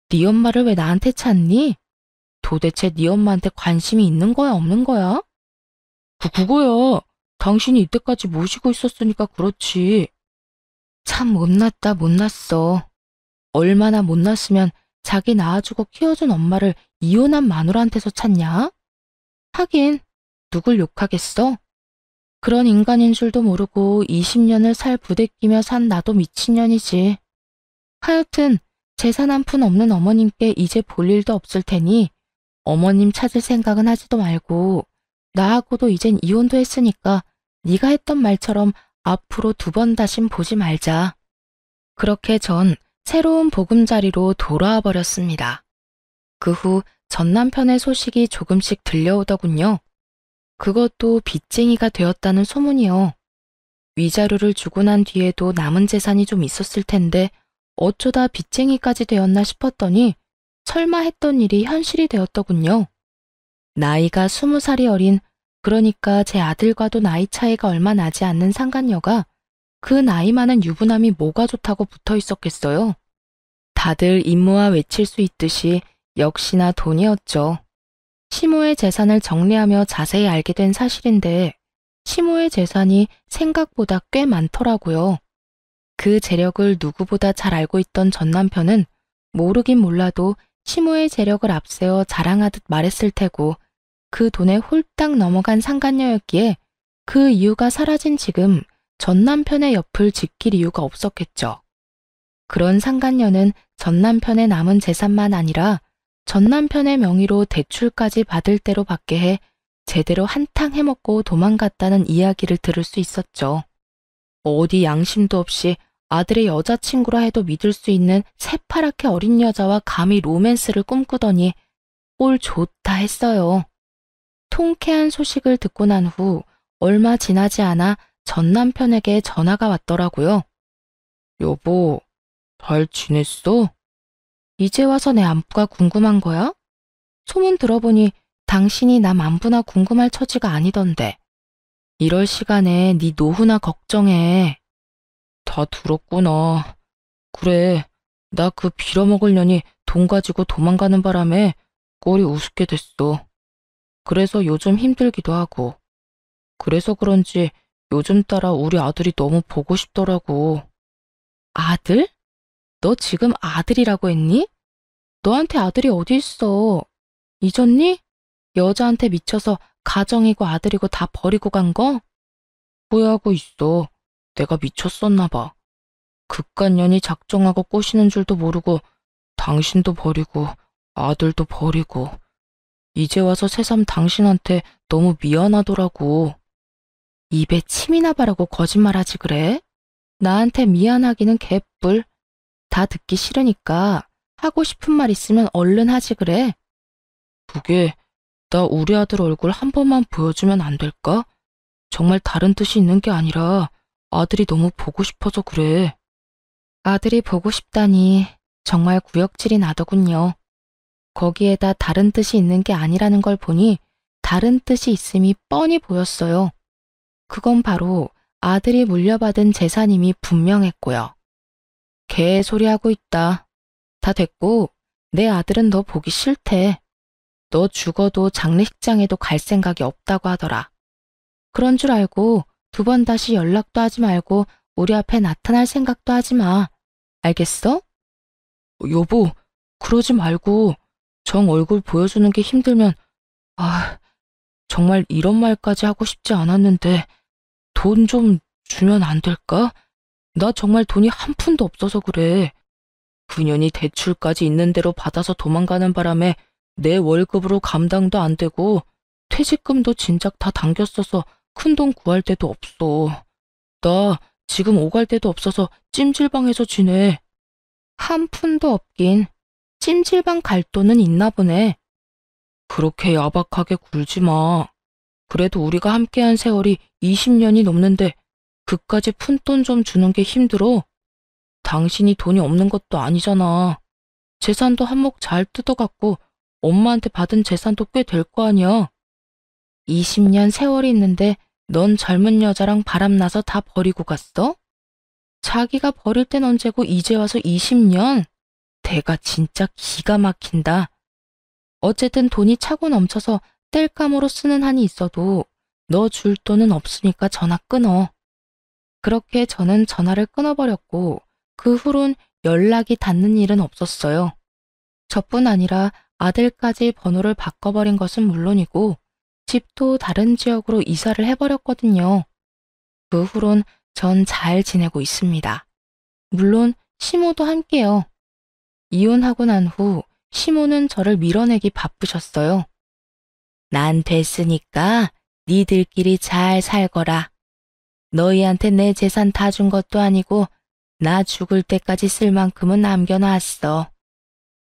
네 엄마를 왜 나한테 찾니? 도대체 네 엄마한테 관심이 있는 거야, 없는 거야? 그거야. 당신이 이때까지 모시고 있었으니까 그렇지. 참 못났다, 못났어. 얼마나 못났으면 자기 낳아주고 키워준 엄마를 이혼한 마누라한테서 찾냐? 하긴 누굴 욕하겠어? 그런 인간인 줄도 모르고 20년을 살 부대끼며 산 나도 미친년이지. 하여튼 재산 한 푼 없는 어머님께 이제 볼 일도 없을 테니 어머님 찾을 생각은 하지도 말고 나하고도 이젠 이혼도 했으니까 네가 했던 말처럼 앞으로 2번 다신 보지 말자. 그렇게 전 새로운 보금자리로 돌아와 버렸습니다. 그 후 전 남편의 소식이 조금씩 들려오더군요. 그것도 빚쟁이가 되었다는 소문이요. 위자료를 주고 난 뒤에도 남은 재산이 좀 있었을 텐데 어쩌다 빚쟁이까지 되었나 싶었더니 설마 했던 일이 현실이 되었더군요. 나이가 20살이 어린 그러니까 제 아들과도 나이 차이가 얼마 나지 않는 상간녀가 그 나이 많은 유부남이 뭐가 좋다고 붙어 있었겠어요. 다들 임무와 외칠 수 있듯이 역시나 돈이었죠. 시모의 재산을 정리하며 자세히 알게 된 사실인데 시모의 재산이 생각보다 꽤 많더라고요. 그 재력을 누구보다 잘 알고 있던 전 남편은 모르긴 몰라도 시모의 재력을 앞세워 자랑하듯 말했을 테고 그 돈에 홀딱 넘어간 상간녀였기에 그 이유가 사라진 지금 전 남편의 옆을 지킬 이유가 없었겠죠. 그런 상간녀는 전 남편의 남은 재산만 아니라 전 남편의 명의로 대출까지 받을 대로 받게 해 제대로 한탕 해먹고 도망갔다는 이야기를 들을 수 있었죠. 어디 양심도 없이 아들의 여자친구라 해도 믿을 수 있는 새파랗게 어린 여자와 감히 로맨스를 꿈꾸더니 꼴 좋다 했어요. 통쾌한 소식을 듣고 난 후 얼마 지나지 않아 전 남편에게 전화가 왔더라고요. 여보, 잘 지냈어? 이제 와서 내 안부가 궁금한 거야? 소문 들어보니 당신이 남 안부나 궁금할 처지가 아니던데. 이럴 시간에 네 노후나 걱정해. 다 들었구나. 그래, 나 그 빌어먹을 년이 돈 가지고 도망가는 바람에 꼴이 우습게 됐어. 그래서 요즘 힘들기도 하고. 그래서 그런지 요즘 따라 우리 아들이 너무 보고 싶더라고. 아들? 너 지금 아들이라고 했니? 너한테 아들이 어디 있어? 잊었니? 여자한테 미쳐서 가정이고 아들이고 다 버리고 간 거? 후회하고 있어. 내가 미쳤었나 봐. 그깟 년이 작정하고 꼬시는 줄도 모르고 당신도 버리고 아들도 버리고 이제 와서 새삼 당신한테 너무 미안하더라고. 입에 침이나 바르고 거짓말하지 그래? 나한테 미안하기는 개뿔. 다 듣기 싫으니까 하고 싶은 말 있으면 얼른 하지 그래. 그게 나 우리 아들 얼굴 한 번만 보여주면 안 될까? 정말 다른 뜻이 있는 게 아니라 아들이 너무 보고 싶어서 그래. 아들이 보고 싶다니 정말 구역질이 나더군요. 거기에다 다른 뜻이 있는 게 아니라는 걸 보니 다른 뜻이 있음이 뻔히 보였어요. 그건 바로 아들이 물려받은 재산임이 분명했고요. 개소리하고 있다. 다 됐고 내 아들은 너 보기 싫대. 너 죽어도 장례식장에도 갈 생각이 없다고 하더라. 그런 줄 알고 두 번 다시 연락도 하지 말고 우리 앞에 나타날 생각도 하지 마. 알겠어? 여보, 그러지 말고 정 얼굴 보여주는 게 힘들면 정말 이런 말까지 하고 싶지 않았는데 돈 좀 주면 안 될까? 나 정말 돈이 한 푼도 없어서 그래. 그년이 대출까지 있는 대로 받아서 도망가는 바람에 내 월급으로 감당도 안 되고 퇴직금도 진작 다 당겼어서 큰돈 구할 데도 없어. 나 지금 오갈 데도 없어서 찜질방에서 지내. 한 푼도 없긴 찜질방 갈 돈은 있나 보네. 그렇게 야박하게 굴지 마. 그래도 우리가 함께한 세월이 20년이 넘는데 그까지 푼돈 좀 주는 게 힘들어? 당신이 돈이 없는 것도 아니잖아. 재산도 한몫 잘 뜯어갖고 엄마한테 받은 재산도 꽤 될 거 아니야. 20년 세월이 있는데 넌 젊은 여자랑 바람나서 다 버리고 갔어? 자기가 버릴 땐 언제고 이제 와서 20년? 대가 진짜 기가 막힌다. 어쨌든 돈이 차고 넘쳐서 뗄감으로 쓰는 한이 있어도 너 줄 돈은 없으니까 전화 끊어. 그렇게 저는 전화를 끊어버렸고 그 후론 연락이 닿는 일은 없었어요. 저뿐 아니라 아들까지 번호를 바꿔버린 것은 물론이고 집도 다른 지역으로 이사를 해버렸거든요. 그 후론 전 잘 지내고 있습니다. 물론 시모도 함께요. 이혼하고 난 후 시모는 저를 밀어내기 바쁘셨어요. 난 됐으니까 니들끼리 잘 살거라. 너희한테 내 재산 다 준 것도 아니고 나 죽을 때까지 쓸 만큼은 남겨놨어.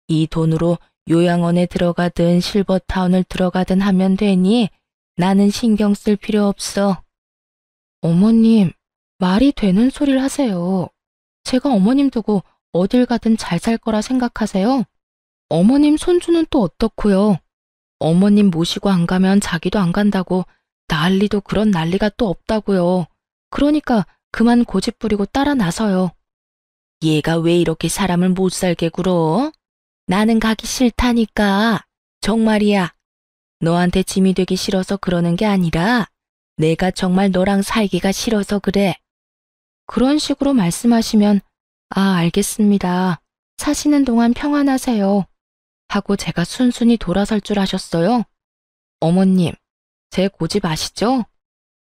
이 돈으로 요양원에 들어가든 실버타운을 들어가든 하면 되니 나는 신경 쓸 필요 없어. 어머님, 말이 되는 소리를 하세요. 제가 어머님 두고 어딜 가든 잘 살 거라 생각하세요? 어머님 손주는 또 어떻고요? 어머님 모시고 안 가면 자기도 안 간다고 난리도 그런 난리가 또 없다고요. 그러니까 그만 고집 부리고 따라 나서요. 얘가 왜 이렇게 사람을 못 살게 굴어? 나는 가기 싫다니까. 정말이야. 너한테 짐이 되기 싫어서 그러는 게 아니라 내가 정말 너랑 살기가 싫어서 그래. 그런 식으로 말씀하시면 알겠습니다. 사시는 동안 평안하세요. 하고 제가 순순히 돌아설 줄 아셨어요? 어머님, 제 고집 아시죠?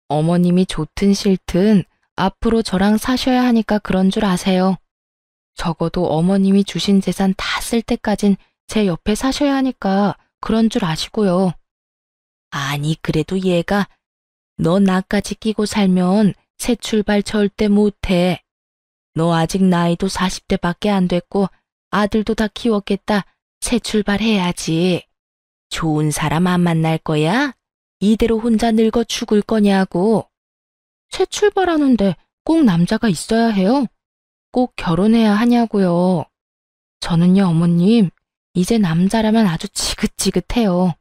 어머님이 좋든 싫든 앞으로 저랑 사셔야 하니까 그런 줄 아세요. 적어도 어머님이 주신 재산 다 쓸 때까진 제 옆에 사셔야 하니까 그런 줄 아시고요. 아니, 그래도 얘가 너 나까지 끼고 살면 새 출발 절대 못해. 너 아직 나이도 40대밖에 안 됐고 아들도 다 키웠겠다. 새 출발해야지. 좋은 사람 안 만날 거야? 이대로 혼자 늙어 죽을 거냐고. 새 출발하는데 꼭 남자가 있어야 해요? 꼭 결혼해야 하냐고요. 저는요, 어머님, 이제 남자라면 아주 지긋지긋해요.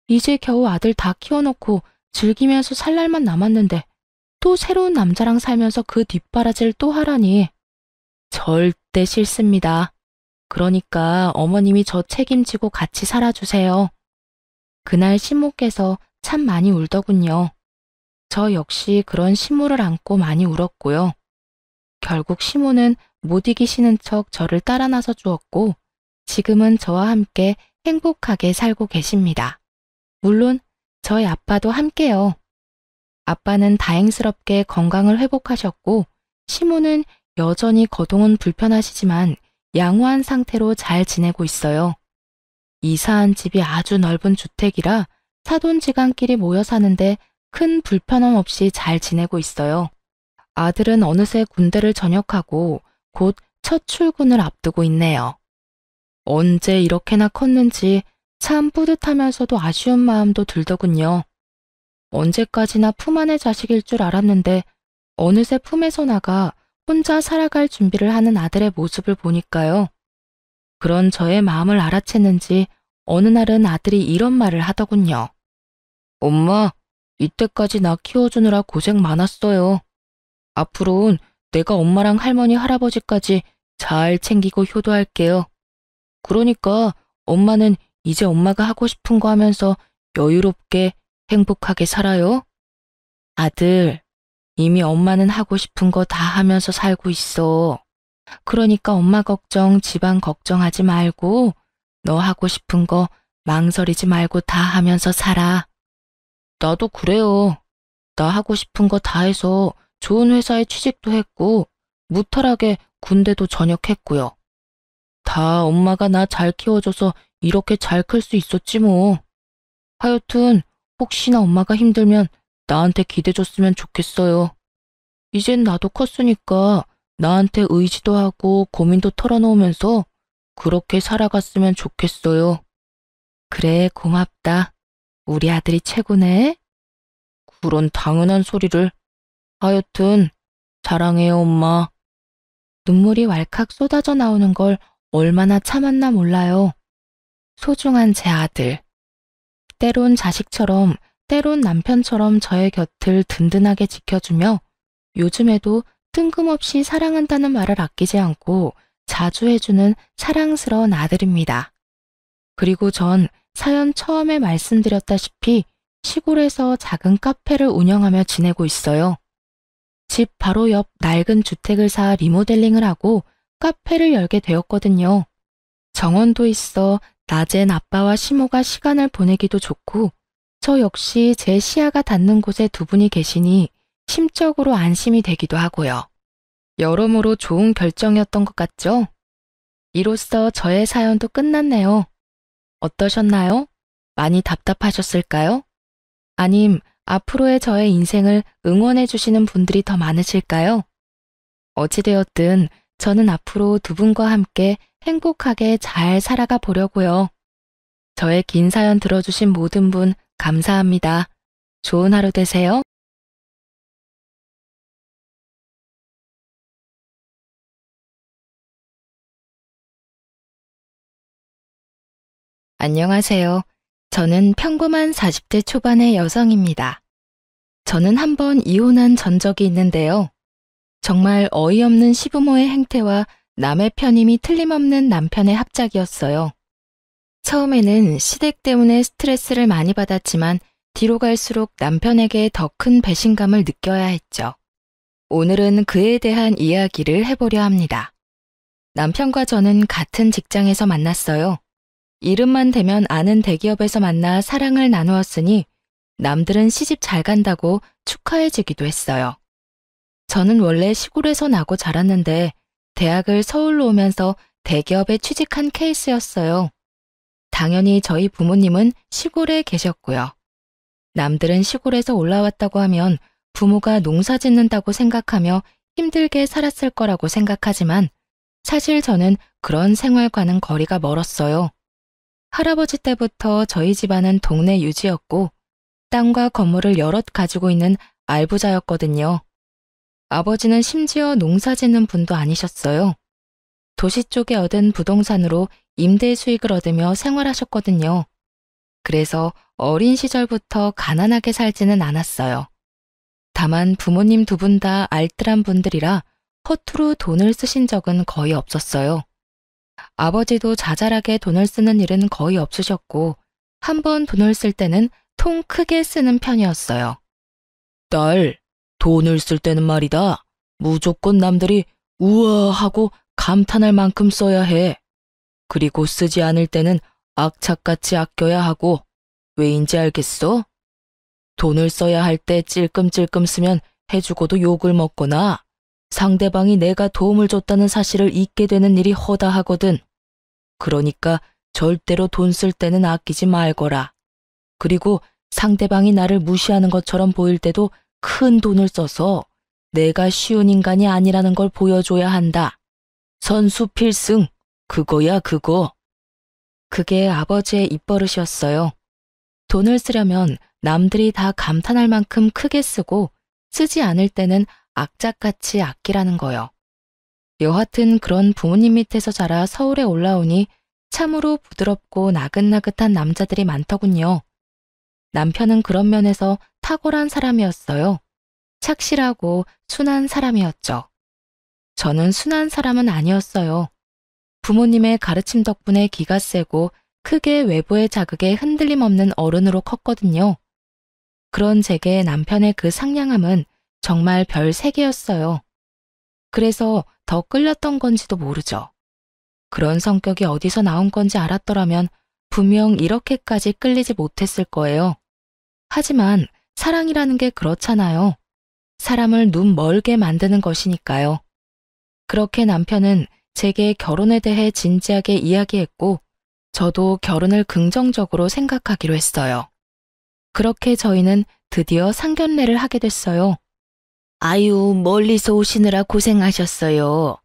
이제 겨우 아들 다 키워놓고 즐기면서 살 날만 남았는데 또 새로운 남자랑 살면서 그 뒷바라지를 또 하라니. 절대 싫습니다. 그러니까 어머님이 저 책임지고 같이 살아주세요. 그날 시모께서 참 많이 울더군요. 저 역시 그런 시모를 안고 많이 울었고요. 결국 시모는 못 이기시는 척 저를 따라 나서 주었고 지금은 저와 함께 행복하게 살고 계십니다. 물론 저희 아빠도 함께요. 아빠는 다행스럽게 건강을 회복하셨고 시모는 여전히 거동은 불편하시지만 양호한 상태로 잘 지내고 있어요. 이사한 집이 아주 넓은 주택이라 사돈지간끼리 모여 사는데 큰 불편함 없이 잘 지내고 있어요. 아들은 어느새 군대를 전역하고 곧 첫 출군을 앞두고 있네요. 언제 이렇게나 컸는지 참 뿌듯하면서도 아쉬운 마음도 들더군요. 언제까지나 품 안의 자식일 줄 알았는데 어느새 품에서 나가 혼자 살아갈 준비를 하는 아들의 모습을 보니까요. 그런 저의 마음을 알아챘는지 어느 날은 아들이 이런 말을 하더군요. 엄마, 이때까지 나 키워주느라 고생 많았어요. 앞으로는 내가 엄마랑 할머니, 할아버지까지 잘 챙기고 효도할게요. 그러니까 엄마는 이제 엄마가 하고 싶은 거 하면서 여유롭게 행복하게 살아요. 아들, 이미 엄마는 하고 싶은 거 다 하면서 살고 있어. 그러니까 엄마 걱정, 집안 걱정하지 말고 너 하고 싶은 거 망설이지 말고 다 하면서 살아. 나도 그래요. 나 하고 싶은 거 다 해서 좋은 회사에 취직도 했고 무탈하게 군대도 전역했고요. 다 엄마가 나 잘 키워줘서 이렇게 잘 클 수 있었지 뭐. 하여튼 혹시나 엄마가 힘들면 나한테 기대줬으면 좋겠어요. 이젠 나도 컸으니까 나한테 의지도 하고 고민도 털어놓으면서 그렇게 살아갔으면 좋겠어요. 그래, 고맙다. 우리 아들이 최고네. 그런 당연한 소리를. 하여튼 사랑해요, 엄마. 눈물이 왈칵 쏟아져 나오는 걸 얼마나 참았나 몰라요. 소중한 제 아들. 때론 자식처럼, 때론 남편처럼 저의 곁을 든든하게 지켜주며 요즘에도 뜬금없이 사랑한다는 말을 아끼지 않고 자주 해주는 사랑스러운 아들입니다. 그리고 전 사연 처음에 말씀드렸다시피 시골에서 작은 카페를 운영하며 지내고 있어요. 집 바로 옆 낡은 주택을 사 리모델링을 하고 카페를 열게 되었거든요. 정원도 있어 낮엔 아빠와 시모가 시간을 보내기도 좋고 저 역시 제 시야가 닿는 곳에 두 분이 계시니 심적으로 안심이 되기도 하고요. 여러모로 좋은 결정이었던 것 같죠? 이로써 저의 사연도 끝났네요. 어떠셨나요? 많이 답답하셨을까요? 아님 앞으로의 저의 인생을 응원해 주시는 분들이 더 많으실까요? 어찌되었든 저는 앞으로 두 분과 함께 행복하게 잘 살아가 보려고요. 저의 긴 사연 들어주신 모든 분 감사합니다. 좋은 하루 되세요. 안녕하세요. 저는 평범한 40대 초반의 여성입니다. 저는 한 번 이혼한 전적이 있는데요. 정말 어이없는 시부모의 행태와 남의 편임이 틀림없는 남편의 합작이었어요. 처음에는 시댁 때문에 스트레스를 많이 받았지만 뒤로 갈수록 남편에게 더 큰 배신감을 느껴야 했죠. 오늘은 그에 대한 이야기를 해보려 합니다. 남편과 저는 같은 직장에서 만났어요. 이름만 대면 아는 대기업에서 만나 사랑을 나누었으니 남들은 시집 잘 간다고 축하해주기도 했어요. 저는 원래 시골에서 나고 자랐는데 대학을 서울로 오면서 대기업에 취직한 케이스였어요. 당연히 저희 부모님은 시골에 계셨고요. 남들은 시골에서 올라왔다고 하면 부모가 농사 짓는다고 생각하며 힘들게 살았을 거라고 생각하지만 사실 저는 그런 생활과는 거리가 멀었어요. 할아버지 때부터 저희 집안은 동네 유지였고 땅과 건물을 여럿 가지고 있는 알부자였거든요. 아버지는 심지어 농사 짓는 분도 아니셨어요. 도시 쪽에 얻은 부동산으로 임대 수익을 얻으며 생활하셨거든요. 그래서 어린 시절부터 가난하게 살지는 않았어요. 다만 부모님 두 분 다 알뜰한 분들이라 허투루 돈을 쓰신 적은 거의 없었어요. 아버지도 자잘하게 돈을 쓰는 일은 거의 없으셨고 한 번 돈을 쓸 때는 통 크게 쓰는 편이었어요. 딸, 돈을 쓸 때는 말이다. 무조건 남들이 우와 하고 감탄할 만큼 써야 해. 그리고 쓰지 않을 때는 악착같이 아껴야 하고 왜인지 알겠어? 돈을 써야 할 때 찔끔찔끔 쓰면 해주고도 욕을 먹거나 상대방이 내가 도움을 줬다는 사실을 잊게 되는 일이 허다하거든. 그러니까 절대로 돈 쓸 때는 아끼지 말거라. 그리고 상대방이 나를 무시하는 것처럼 보일 때도 큰 돈을 써서 내가 쉬운 인간이 아니라는 걸 보여줘야 한다. 선수 필승, 그거야 그거. 그게 아버지의 입버릇이었어요. 돈을 쓰려면 남들이 다 감탄할 만큼 크게 쓰고 쓰지 않을 때는 악착같이 아끼라는 거요. 여하튼 그런 부모님 밑에서 자라 서울에 올라오니 참으로 부드럽고 나긋나긋한 남자들이 많더군요. 남편은 그런 면에서 탁월한 사람이었어요. 착실하고 순한 사람이었죠. 저는 순한 사람은 아니었어요. 부모님의 가르침 덕분에 기가 세고 크게 외부의 자극에 흔들림 없는 어른으로 컸거든요. 그런 제게 남편의 그 상냥함은 정말 별 3개였어요. 그래서 더 끌렸던 건지도 모르죠. 그런 성격이 어디서 나온 건지 알았더라면 분명 이렇게까지 끌리지 못했을 거예요. 하지만 사랑이라는 게 그렇잖아요. 사람을 눈 멀게 만드는 것이니까요. 그렇게 남편은 제게 결혼에 대해 진지하게 이야기했고 저도 결혼을 긍정적으로 생각하기로 했어요. 그렇게 저희는 드디어 상견례를 하게 됐어요. 아유, 멀리서 오시느라 고생하셨어요.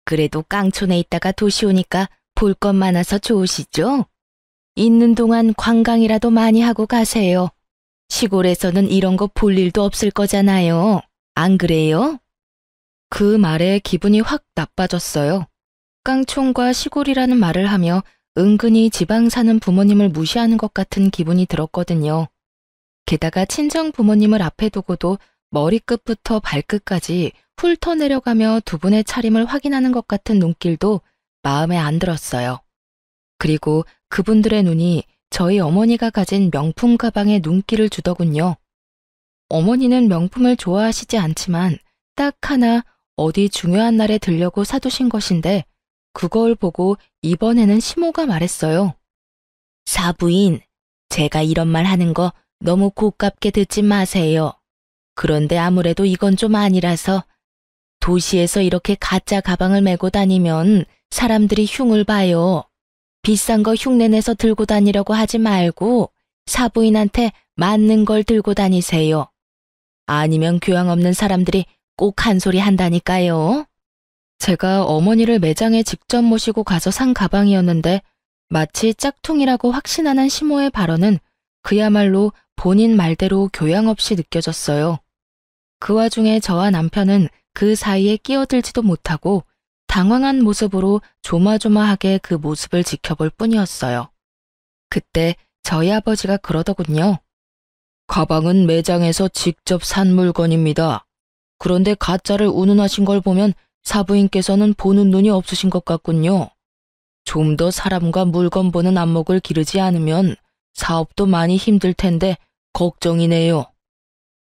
그래도 깡촌에 있다가 도시 오니까 볼 것 많아서 좋으시죠? 있는 동안 관광이라도 많이 하고 가세요. 시골에서는 이런 거 볼 일도 없을 거잖아요. 안 그래요? 그 말에 기분이 확 나빠졌어요. 깡촌과 시골이라는 말을 하며 은근히 지방 사는 부모님을 무시하는 것 같은 기분이 들었거든요. 게다가 친정 부모님을 앞에 두고도 머리끝부터 발끝까지 훑어내려가며 두 분의 차림을 확인하는 것 같은 눈길도 마음에 안 들었어요. 그리고 그분들의 눈이 저희 어머니가 가진 명품 가방에 눈길을 주더군요. 어머니는 명품을 좋아하시지 않지만 딱 하나 어디 중요한 날에 들려고 사두신 것인데 그걸 보고 이번에는 시모가 말했어요. 사부인, 제가 이런 말 하는 거 너무 고깝게 듣지 마세요. 그런데 아무래도 이건 좀 아니라서 도시에서 이렇게 가짜 가방을 메고 다니면 사람들이 흉을 봐요. 비싼 거 흉내내서 들고 다니려고 하지 말고 사부인한테 맞는 걸 들고 다니세요. 아니면 교양 없는 사람들이 꼭 한 소리 한다니까요. 제가 어머니를 매장에 직접 모시고 가서 산 가방이었는데 마치 짝퉁이라고 확신하는 시모의 발언은 그야말로 본인 말대로 교양 없이 느껴졌어요. 그 와중에 저와 남편은 그 사이에 끼어들지도 못하고 당황한 모습으로 조마조마하게 그 모습을 지켜볼 뿐이었어요. 그때 저희 아버지가 그러더군요. 가방은 매장에서 직접 산 물건입니다. 그런데 가짜를 운운하신 걸 보면 사부인께서는 보는 눈이 없으신 것 같군요. 좀 더 사람과 물건 보는 안목을 기르지 않으면 사업도 많이 힘들 텐데 걱정이네요.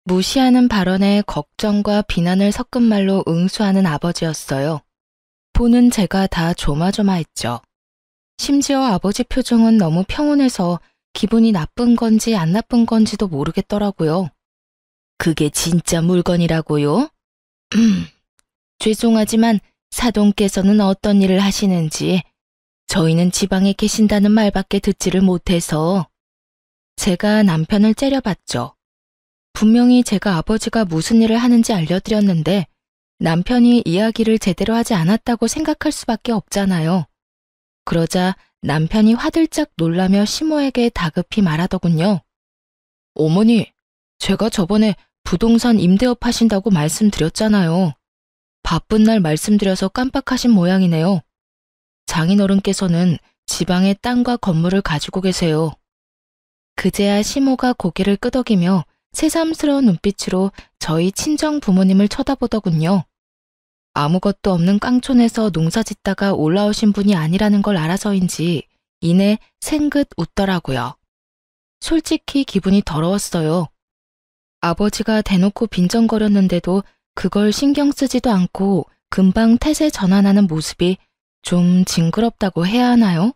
무시하는 발언에 걱정과 비난을 섞은 말로 응수하는 아버지였어요. 보는 제가 다 조마조마했죠. 심지어 아버지 표정은 너무 평온해서 기분이 나쁜 건지 안 나쁜 건지도 모르겠더라고요. 그게 진짜 물건이라고요? 죄송하지만 사돈께서는 어떤 일을 하시는지 저희는 지방에 계신다는 말밖에 듣지를 못해서. 제가 남편을 째려봤죠. 분명히 제가 아버지가 무슨 일을 하는지 알려드렸는데 남편이 이야기를 제대로 하지 않았다고 생각할 수밖에 없잖아요. 그러자 남편이 화들짝 놀라며 시모에게 다급히 말하더군요. 어머니, 제가 저번에 부동산 임대업 하신다고 말씀드렸잖아요. 바쁜 날 말씀드려서 깜빡하신 모양이네요. 장인어른께서는 지방에 땅과 건물을 가지고 계세요. 그제야 시모가 고개를 끄덕이며 새삼스러운 눈빛으로 저희 친정 부모님을 쳐다보더군요. 아무것도 없는 깡촌에서 농사 짓다가 올라오신 분이 아니라는 걸 알아서인지 이내 생긋 웃더라고요. 솔직히 기분이 더러웠어요. 아버지가 대놓고 빈정거렸는데도 그걸 신경 쓰지도 않고 금방 태세 전환하는 모습이 좀 징그럽다고 해야 하나요?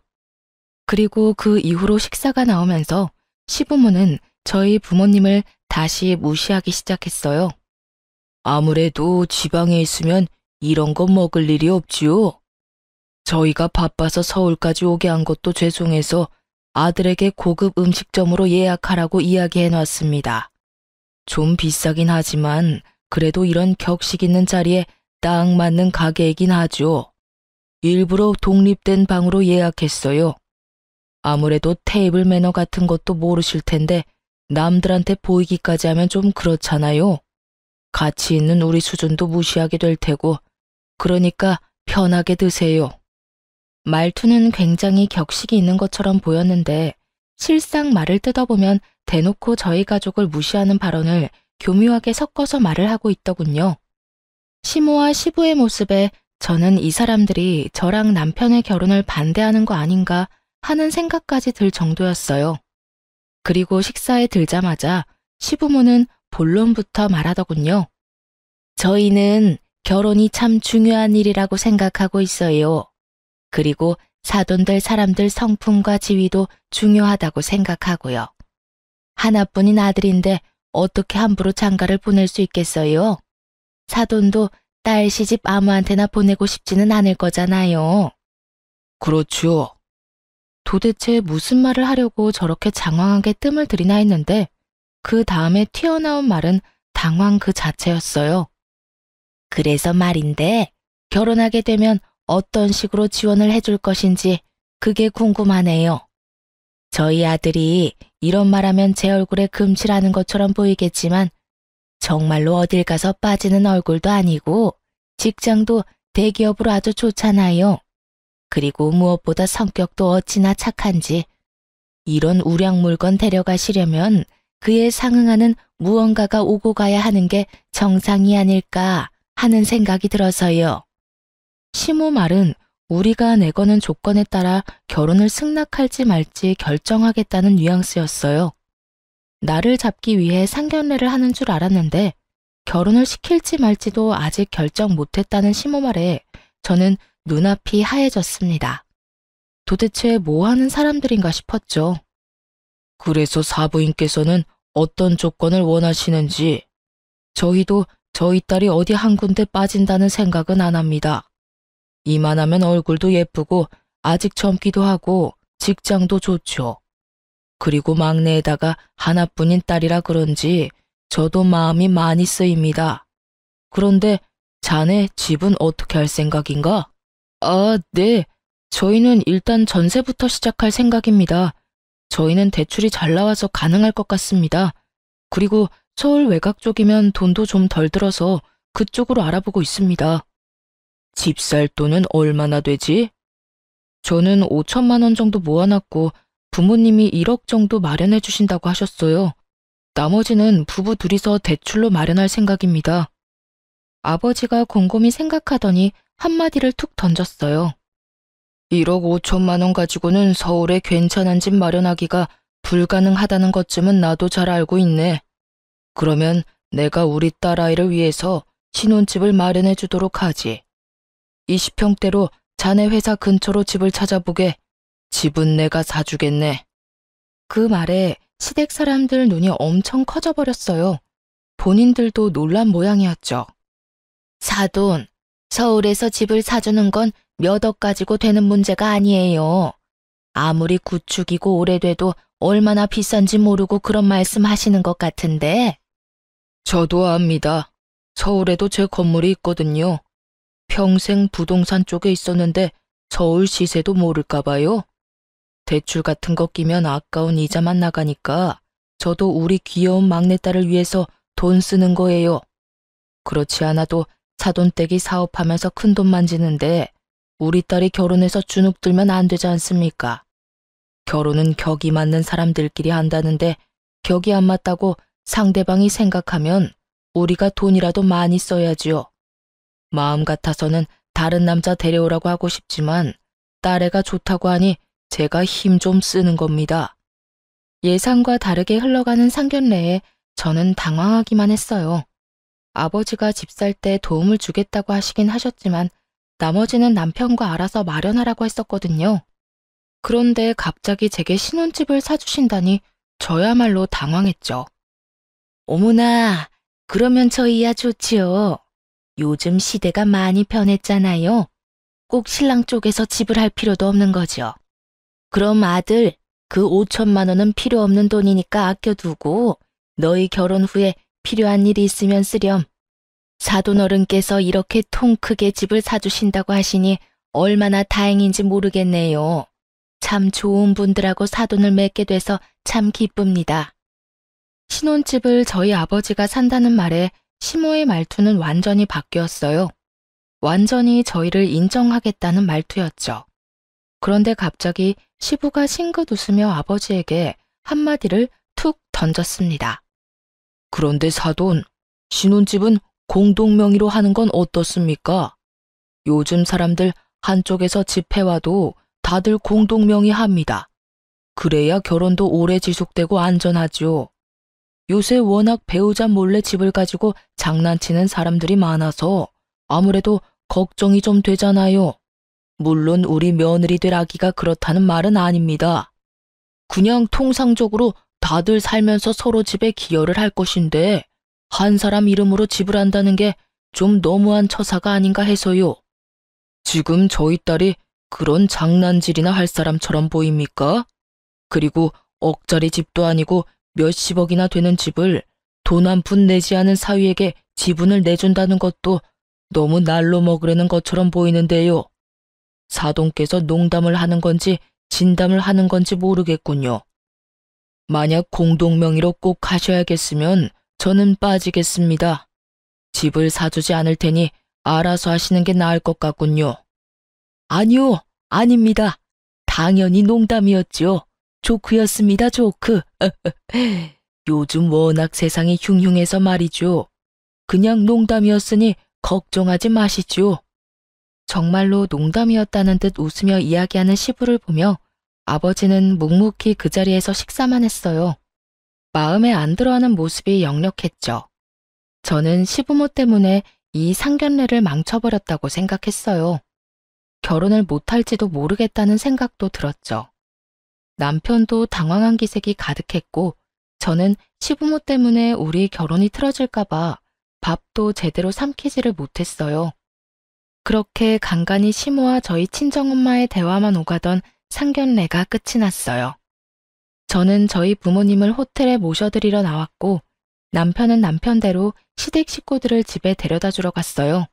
그리고 그 이후로 식사가 나오면서 시부모는 저희 부모님을 다시 무시하기 시작했어요. 아무래도 지방에 있으면 이런 거 먹을 일이 없지요. 저희가 바빠서 서울까지 오게 한 것도 죄송해서 아들에게 고급 음식점으로 예약하라고 이야기해 놨습니다. 좀 비싸긴 하지만 그래도 이런 격식 있는 자리에 딱 맞는 가게이긴 하죠. 일부러 독립된 방으로 예약했어요. 아무래도 테이블 매너 같은 것도 모르실 텐데 남들한테 보이기까지 하면 좀 그렇잖아요. 가치 있는 우리 수준도 무시하게 될 테고 그러니까 편하게 드세요. 말투는 굉장히 격식이 있는 것처럼 보였는데 실상 말을 뜯어보면 대놓고 저희 가족을 무시하는 발언을 교묘하게 섞어서 말을 하고 있더군요. 시모와 시부의 모습에 저는 이 사람들이 저랑 남편의 결혼을 반대하는 거 아닌가 하는 생각까지 들 정도였어요. 그리고 식사에 들자마자 시부모는 본론부터 말하더군요. 저희는 결혼이 참 중요한 일이라고 생각하고 있어요. 그리고 사돈될 사람들 성품과 지위도 중요하다고 생각하고요. 하나뿐인 아들인데 어떻게 함부로 장가를 보낼 수 있겠어요? 사돈도 딸 시집 아무한테나 보내고 싶지는 않을 거잖아요. 그렇죠. 도대체 무슨 말을 하려고 저렇게 장황하게 뜸을 들이나 했는데 그 다음에 튀어나온 말은 당황 그 자체였어요. 그래서 말인데 결혼하게 되면 어떤 식으로 지원을 해줄 것인지 그게 궁금하네요. 저희 아들이 이런 말하면 제 얼굴에 금칠하는 것처럼 보이겠지만 정말로 어딜 가서 빠지는 얼굴도 아니고 직장도 대기업으로 아주 좋잖아요. 그리고 무엇보다 성격도 어찌나 착한지 이런 우량 물건 데려가시려면 그에 상응하는 무언가가 오고 가야 하는 게 정상이 아닐까 하는 생각이 들어서요. 시모 말은 우리가 내거는 조건에 따라 결혼을 승낙할지 말지 결정하겠다는 뉘앙스였어요. 나를 잡기 위해 상견례를 하는 줄 알았는데 결혼을 시킬지 말지도 아직 결정 못했다는 시모 말에 저는 눈앞이 하얘졌습니다. 도대체 뭐 하는 사람들인가 싶었죠. 그래서 사부인께서는 어떤 조건을 원하시는지 저희도 저희 딸이 어디 한 군데 빠진다는 생각은 안 합니다. 이만하면 얼굴도 예쁘고 아직 젊기도 하고 직장도 좋죠. 그리고 막내에다가 하나뿐인 딸이라 그런지 저도 마음이 많이 쓰입니다. 그런데 자네 집은 어떻게 할 생각인가? 아, 네. 저희는 일단 전세부터 시작할 생각입니다. 저희는 대출이 잘 나와서 가능할 것 같습니다. 그리고 서울 외곽 쪽이면 돈도 좀 덜 들어서 그쪽으로 알아보고 있습니다. 집 살 돈은 얼마나 되지? 저는 5천만 원 정도 모아놨고 부모님이 1억 정도 마련해 주신다고 하셨어요. 나머지는 부부 둘이서 대출로 마련할 생각입니다. 아버지가 곰곰이 생각하더니 한마디를 툭 던졌어요. 1억 5천만 원 가지고는 서울에 괜찮은 집 마련하기가 불가능하다는 것쯤은 나도 잘 알고 있네. 그러면 내가 우리 딸아이를 위해서 신혼집을 마련해 주도록 하지. 20평대로 자네 회사 근처로 집을 찾아보게. 집은 내가 사주겠네. 그 말에 시댁 사람들 눈이 엄청 커져버렸어요. 본인들도 놀란 모양이었죠. 사돈, 서울에서 집을 사주는 건 몇 억 가지고 되는 문제가 아니에요. 아무리 구축이고 오래돼도 얼마나 비싼지 모르고 그런 말씀 하시는 것 같은데. 저도 압니다. 서울에도 제 건물이 있거든요. 평생 부동산 쪽에 있었는데 서울 시세도 모를까 봐요. 대출 같은 거 끼면 아까운 이자만 나가니까 저도 우리 귀여운 막내딸을 위해서 돈 쓰는 거예요. 그렇지 않아도 사돈댁이 사업하면서 큰돈 만지는데 우리 딸이 결혼해서 주눅 들면 안 되지 않습니까? 결혼은 격이 맞는 사람들끼리 한다는데 격이 안 맞다고 상대방이 생각하면 우리가 돈이라도 많이 써야지요. 마음 같아서는 다른 남자 데려오라고 하고 싶지만 딸애가 좋다고 하니 제가 힘 좀 쓰는 겁니다. 예상과 다르게 흘러가는 상견례에 저는 당황하기만 했어요. 아버지가 집 살 때 도움을 주겠다고 하시긴 하셨지만 나머지는 남편과 알아서 마련하라고 했었거든요. 그런데 갑자기 제게 신혼집을 사주신다니 저야말로 당황했죠. 어머나, 그러면 저희야 좋지요. 요즘 시대가 많이 변했잖아요. 꼭 신랑 쪽에서 집을 할 필요도 없는 거죠. 그럼 아들, 그 5천만 원은 필요 없는 돈이니까 아껴두고 너희 결혼 후에 필요한 일이 있으면 쓰렴. 사돈 어른께서 이렇게 통 크게 집을 사주신다고 하시니 얼마나 다행인지 모르겠네요. 참 좋은 분들하고 사돈을 맺게 돼서 참 기쁩니다. 신혼집을 저희 아버지가 산다는 말에 시모의 말투는 완전히 바뀌었어요. 완전히 저희를 인정하겠다는 말투였죠. 그런데 갑자기 시부가 싱긋 웃으며 아버지에게 한마디를 툭 던졌습니다. 그런데 사돈, 신혼집은 공동명의로 하는 건 어떻습니까? 요즘 사람들 한쪽에서 집해와도 다들 공동명의 합니다. 그래야 결혼도 오래 지속되고 안전하죠. 요새 워낙 배우자 몰래 집을 가지고 장난치는 사람들이 많아서 아무래도 걱정이 좀 되잖아요. 물론 우리 며느리 될 아기가 그렇다는 말은 아닙니다. 그냥 통상적으로 다들 살면서 서로 집에 기여를 할 것인데 한 사람 이름으로 집을 한다는 게 좀 너무한 처사가 아닌가 해서요. 지금 저희 딸이 그런 장난질이나 할 사람처럼 보입니까? 그리고 억짜리 집도 아니고 몇십억이나 되는 집을 돈 한 푼 내지 않은 사위에게 지분을 내준다는 것도 너무 날로 먹으려는 것처럼 보이는데요. 사돈께서 농담을 하는 건지 진담을 하는 건지 모르겠군요. 만약 공동명의로 꼭 하셔야겠으면 저는 빠지겠습니다. 집을 사주지 않을 테니 알아서 하시는 게 나을 것 같군요. 아니요, 아닙니다. 당연히 농담이었죠. 조크였습니다, 조크. 요즘 워낙 세상이 흉흉해서 말이죠. 그냥 농담이었으니 걱정하지 마시죠. 정말로 농담이었다는 듯 웃으며 이야기하는 시부를 보며 아버지는 묵묵히 그 자리에서 식사만 했어요. 마음에 안 들어하는 모습이 역력했죠. 저는 시부모 때문에 이 상견례를 망쳐버렸다고 생각했어요. 결혼을 못할지도 모르겠다는 생각도 들었죠. 남편도 당황한 기색이 가득했고 저는 시부모 때문에 우리 결혼이 틀어질까봐 밥도 제대로 삼키지를 못했어요. 그렇게 간간히 시모와 저희 친정엄마의 대화만 오가던 상견례가 끝이 났어요. 저는 저희 부모님을 호텔에 모셔드리러 나왔고 남편은 남편대로 시댁 식구들을 집에 데려다 주러 갔어요.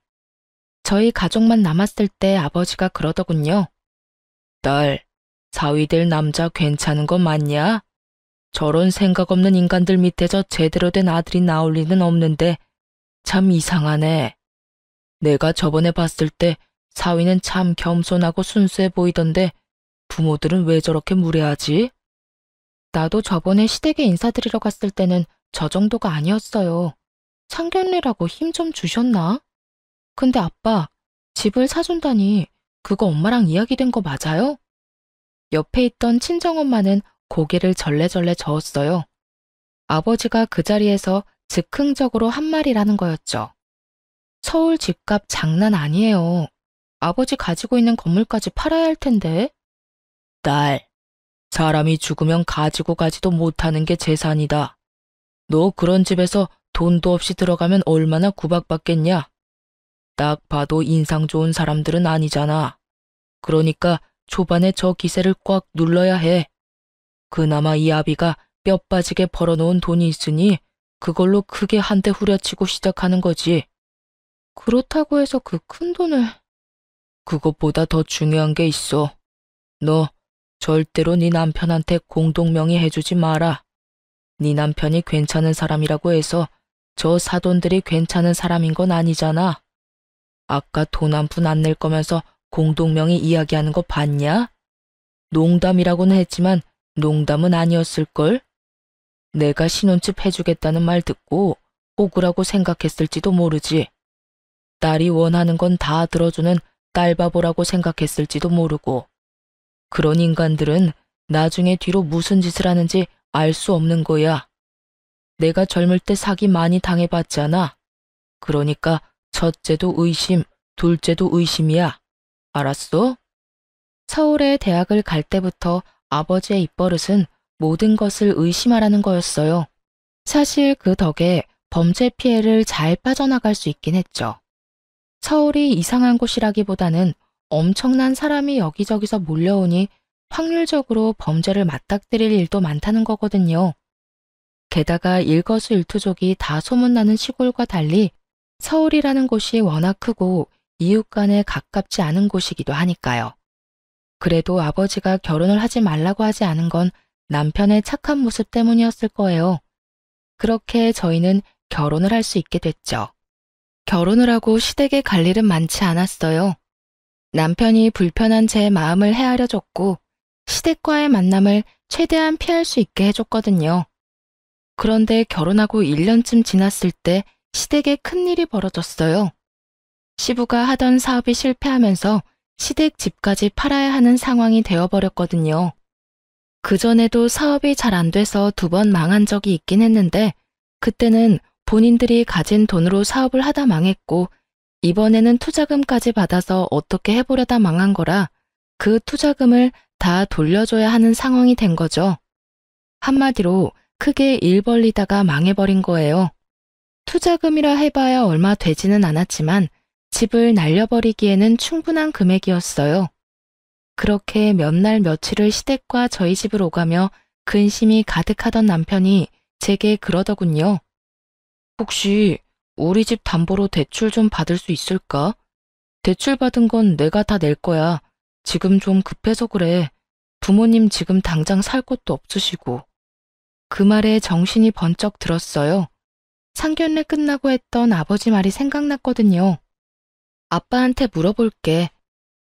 저희 가족만 남았을 때 아버지가 그러더군요. 딸, 사위 될 남자 괜찮은 거 맞냐? 저런 생각 없는 인간들 밑에서 제대로 된 아들이 나올 리는 없는데 참 이상하네. 내가 저번에 봤을 때 사위는 참 겸손하고 순수해 보이던데 부모들은 왜 저렇게 무례하지? 나도 저번에 시댁에 인사드리러 갔을 때는 저 정도가 아니었어요. 상견례라고 힘 좀 주셨나? 근데 아빠, 집을 사준다니 그거 엄마랑 이야기된 거 맞아요? 옆에 있던 친정엄마는 고개를 절레절레 저었어요. 아버지가 그 자리에서 즉흥적으로 한 말이라는 거였죠. 서울 집값 장난 아니에요. 아버지 가지고 있는 건물까지 팔아야 할 텐데. 딸, 사람이 죽으면 가지고 가지도 못하는 게 재산이다. 너 그런 집에서 돈도 없이 들어가면 얼마나 구박받겠냐? 딱 봐도 인상 좋은 사람들은 아니잖아. 그러니까 초반에 저 기세를 꽉 눌러야 해. 그나마 이 아비가 뼈 빠지게 벌어놓은 돈이 있으니 그걸로 크게 한 대 후려치고 시작하는 거지. 그렇다고 해서 그 큰 돈을... 그것보다 더 중요한 게 있어. 너 절대로 네 남편한테 공동명의 해주지 마라. 네 남편이 괜찮은 사람이라고 해서 저 사돈들이 괜찮은 사람인 건 아니잖아. 아까 돈 한 푼 안 낼 거면서 공동명의 이야기하는 거 봤냐? 농담이라고는 했지만 농담은 아니었을걸? 내가 신혼집 해주겠다는 말 듣고 호구라고 생각했을지도 모르지. 딸이 원하는 건 다 들어주는 딸바보라고 생각했을지도 모르고. 그런 인간들은 나중에 뒤로 무슨 짓을 하는지 알 수 없는 거야. 내가 젊을 때 사기 많이 당해봤잖아. 그러니까 첫째도 의심, 둘째도 의심이야. 알았어? 서울에 대학을 갈 때부터 아버지의 입버릇은 모든 것을 의심하라는 거였어요. 사실 그 덕에 범죄 피해를 잘 빠져나갈 수 있긴 했죠. 서울이 이상한 곳이라기보다는 엄청난 사람이 여기저기서 몰려오니 확률적으로 범죄를 맞닥뜨릴 일도 많다는 거거든요. 게다가 일거수일투족이 다 소문나는 시골과 달리 서울이라는 곳이 워낙 크고 이웃 간에 가깝지 않은 곳이기도 하니까요. 그래도 아버지가 결혼을 하지 말라고 하지 않은 건 남편의 착한 모습 때문이었을 거예요. 그렇게 저희는 결혼을 할 수 있게 됐죠. 결혼을 하고 시댁에 갈 일은 많지 않았어요. 남편이 불편한 제 마음을 헤아려줬고 시댁과의 만남을 최대한 피할 수 있게 해줬거든요. 그런데 결혼하고 1년쯤 지났을 때 시댁에 큰일이 벌어졌어요. 시부가 하던 사업이 실패하면서 시댁 집까지 팔아야 하는 상황이 되어버렸거든요. 그전에도 사업이 잘 안 돼서 2번 망한 적이 있긴 했는데 그때는 본인들이 가진 돈으로 사업을 하다 망했고 이번에는 투자금까지 받아서 어떻게 해보려다 망한 거라 그 투자금을 다 돌려줘야 하는 상황이 된 거죠. 한마디로 크게 일 벌리다가 망해버린 거예요. 투자금이라 해봐야 얼마 되지는 않았지만 집을 날려버리기에는 충분한 금액이었어요. 그렇게 몇 날 며칠을 시댁과 저희 집을 오가며 근심이 가득하던 남편이 제게 그러더군요. 혹시 우리 집 담보로 대출 좀 받을 수 있을까? 대출 받은 건 내가 다 낼 거야. 지금 좀 급해서 그래. 부모님 지금 당장 살 곳도 없으시고. 그 말에 정신이 번쩍 들었어요. 상견례 끝나고 했던 아버지 말이 생각났거든요. 아빠한테 물어볼게.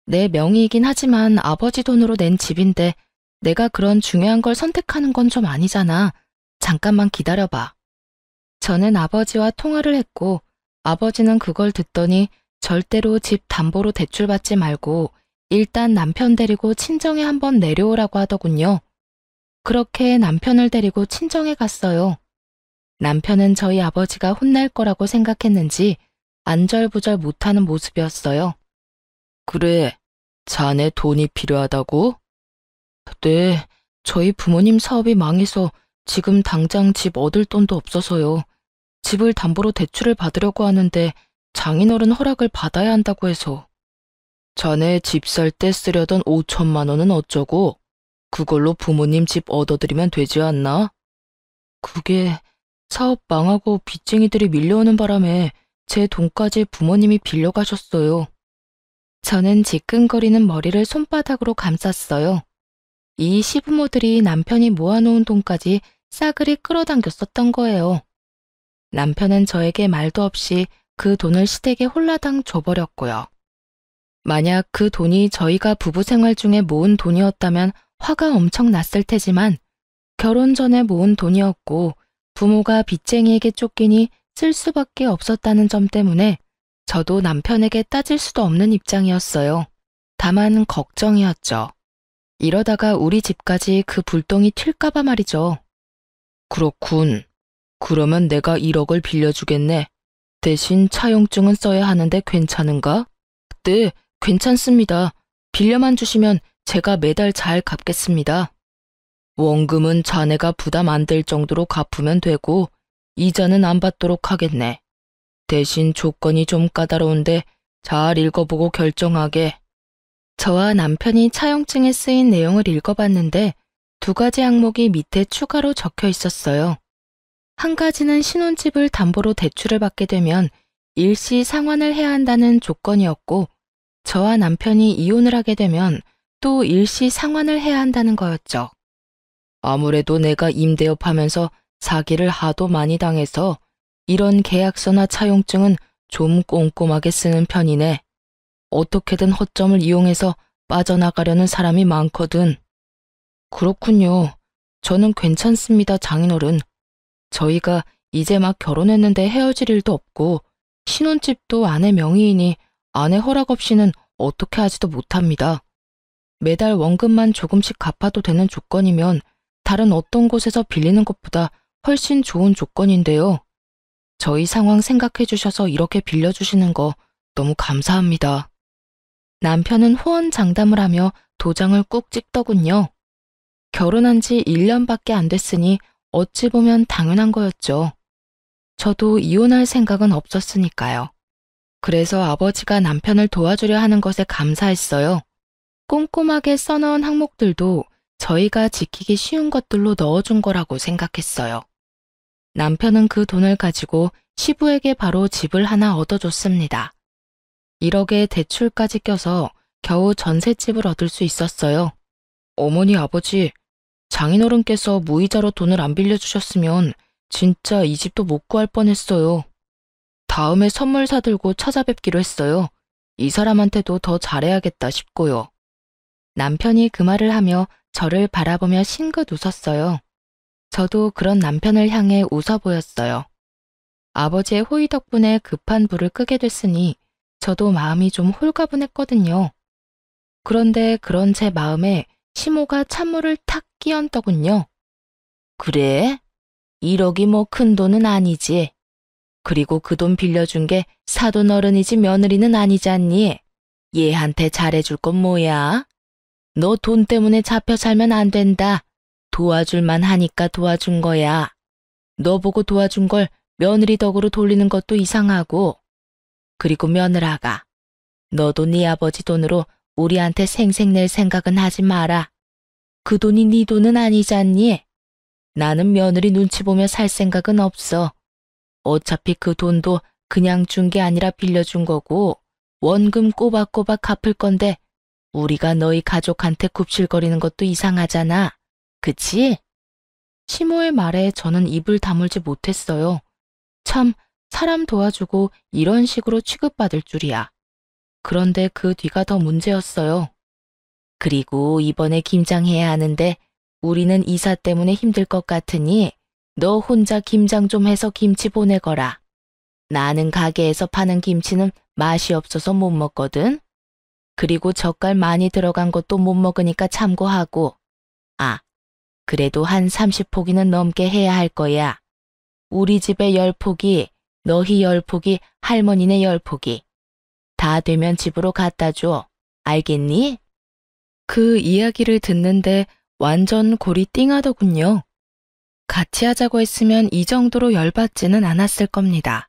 내 명의이긴 하지만 아버지 돈으로 낸 집인데 내가 그런 중요한 걸 선택하는 건 좀 아니잖아. 잠깐만 기다려봐. 저는 아버지와 통화를 했고 아버지는 그걸 듣더니 절대로 집 담보로 대출받지 말고 일단 남편 데리고 친정에 한번 내려오라고 하더군요. 그렇게 남편을 데리고 친정에 갔어요. 남편은 저희 아버지가 혼날 거라고 생각했는지 안절부절 못하는 모습이었어요. 그래, 자네 돈이 필요하다고? 네, 저희 부모님 사업이 망해서 지금 당장 집 얻을 돈도 없어서요. 집을 담보로 대출을 받으려고 하는데 장인어른 허락을 받아야 한다고 해서. 자네 집 살 때 쓰려던 5천만 원은 어쩌고? 그걸로 부모님 집 얻어드리면 되지 않나? 그게 사업 망하고 빚쟁이들이 밀려오는 바람에 제 돈까지 부모님이 빌려가셨어요. 저는 지끈거리는 머리를 손바닥으로 감쌌어요. 이 시부모들이 남편이 모아놓은 돈까지 싸그리 끌어당겼었던 거예요. 남편은 저에게 말도 없이 그 돈을 시댁에 홀라당 줘버렸고요. 만약 그 돈이 저희가 부부 생활 중에 모은 돈이었다면 화가 엄청 났을 테지만 결혼 전에 모은 돈이었고 부모가 빚쟁이에게 쫓기니 쓸 수밖에 없었다는 점 때문에 저도 남편에게 따질 수도 없는 입장이었어요. 다만 걱정이었죠. 이러다가 우리 집까지 그 불똥이 튈까봐 말이죠. 그렇군. 그러면 내가 1억을 빌려주겠네. 대신 차용증은 써야 하는데 괜찮은가? 네, 괜찮습니다. 빌려만 주시면 제가 매달 잘 갚겠습니다. 원금은 자네가 부담 안 될 정도로 갚으면 되고 이자는 안 받도록 하겠네. 대신 조건이 좀 까다로운데 잘 읽어보고 결정하게. 저와 남편이 차용증에 쓰인 내용을 읽어봤는데 2가지 항목이 밑에 추가로 적혀 있었어요. 한 가지는 신혼집을 담보로 대출을 받게 되면 일시 상환을 해야 한다는 조건이었고 저와 남편이 이혼을 하게 되면 또 일시 상환을 해야 한다는 거였죠. 아무래도 내가 임대업 하면서 사기를 하도 많이 당해서 이런 계약서나 차용증은 좀 꼼꼼하게 쓰는 편이네. 어떻게든 허점을 이용해서 빠져나가려는 사람이 많거든. 그렇군요. 저는 괜찮습니다, 장인어른. 저희가 이제 막 결혼했는데 헤어질 일도 없고 신혼집도 아내 명의이니 아내 허락 없이는 어떻게 하지도 못합니다. 매달 원금만 조금씩 갚아도 되는 조건이면 다른 어떤 곳에서 빌리는 것보다 훨씬 좋은 조건인데요. 저희 상황 생각해 주셔서 이렇게 빌려주시는 거 너무 감사합니다. 남편은 호언장담을 하며 도장을 꾹 찍더군요. 결혼한 지 1년밖에 안 됐으니 어찌 보면 당연한 거였죠. 저도 이혼할 생각은 없었으니까요. 그래서 아버지가 남편을 도와주려 하는 것에 감사했어요. 꼼꼼하게 써놓은 항목들도 저희가 지키기 쉬운 것들로 넣어준 거라고 생각했어요. 남편은 그 돈을 가지고 시부에게 바로 집을 하나 얻어줬습니다. 1억에 대출까지 껴서 겨우 전셋집을 얻을 수 있었어요. 어머니, 아버지, 장인어른께서 무이자로 돈을 안 빌려주셨으면 진짜 이 집도 못 구할 뻔했어요. 다음에 선물 사들고 찾아뵙기로 했어요. 이 사람한테도 더 잘해야겠다 싶고요. 남편이 그 말을 하며 저를 바라보며 싱긋 웃었어요. 저도 그런 남편을 향해 웃어 보였어요. 아버지의 호의 덕분에 급한 불을 끄게 됐으니 저도 마음이 좀 홀가분했거든요. 그런데 그런 제 마음에 시모가 찬물을 탁 끼얹더군요. 그래? 1억이 뭐 큰 돈은 아니지. 그리고 그 돈 빌려준 게 사돈 어른이지 며느리는 아니지 않니? 얘한테 잘해줄 건 뭐야? 너 돈 때문에 잡혀 살면 안 된다. 도와줄만 하니까 도와준 거야. 너 보고 도와준 걸 며느리 덕으로 돌리는 것도 이상하고. 그리고 며느라가, 너도 네 아버지 돈으로 우리한테 생색낼 생각은 하지 마라. 그 돈이 네 돈은 아니잖니? 나는 며느리 눈치 보며 살 생각은 없어. 어차피 그 돈도 그냥 준 게 아니라 빌려준 거고 원금 꼬박꼬박 갚을 건데 우리가 너희 가족한테 굽실거리는 것도 이상하잖아. 그치? 시모의 말에 저는 입을 다물지 못했어요. 참, 사람 도와주고 이런 식으로 취급받을 줄이야. 그런데 그 뒤가 더 문제였어요. 그리고 이번에 김장해야 하는데 우리는 이사 때문에 힘들 것 같으니 너 혼자 김장 좀 해서 김치 보내거라. 나는 가게에서 파는 김치는 맛이 없어서 못 먹거든. 그리고 젓갈 많이 들어간 것도 못 먹으니까 참고하고. 아, 그래도 한 30포기는 넘게 해야 할 거야. 우리 집에 10포기, 너희 10포기, 할머니네 10포기. 다 되면 집으로 갖다 줘. 알겠니? 그 이야기를 듣는데 완전 골이 띵하더군요. 같이 하자고 했으면 이 정도로 열받지는 않았을 겁니다.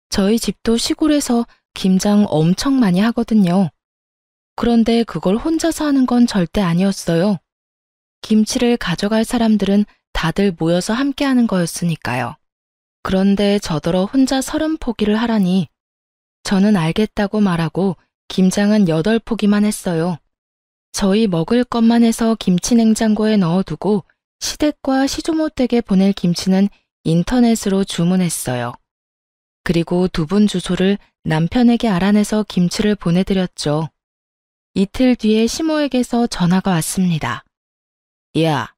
저희 집도 시골에서 김장 엄청 많이 하거든요. 그런데 그걸 혼자서 하는 건 절대 아니었어요. 김치를 가져갈 사람들은 다들 모여서 함께 하는 거였으니까요. 그런데 저더러 혼자 30포기를 하라니 저는 알겠다고 말하고 김장은 8포기만 했어요. 저희 먹을 것만 해서 김치 냉장고에 넣어두고 시댁과 시조모댁에 보낼 김치는 인터넷으로 주문했어요. 그리고 2분 주소를 남편에게 알아내서 김치를 보내드렸죠. 이틀 뒤에 시모에게서 전화가 왔습니다. 야,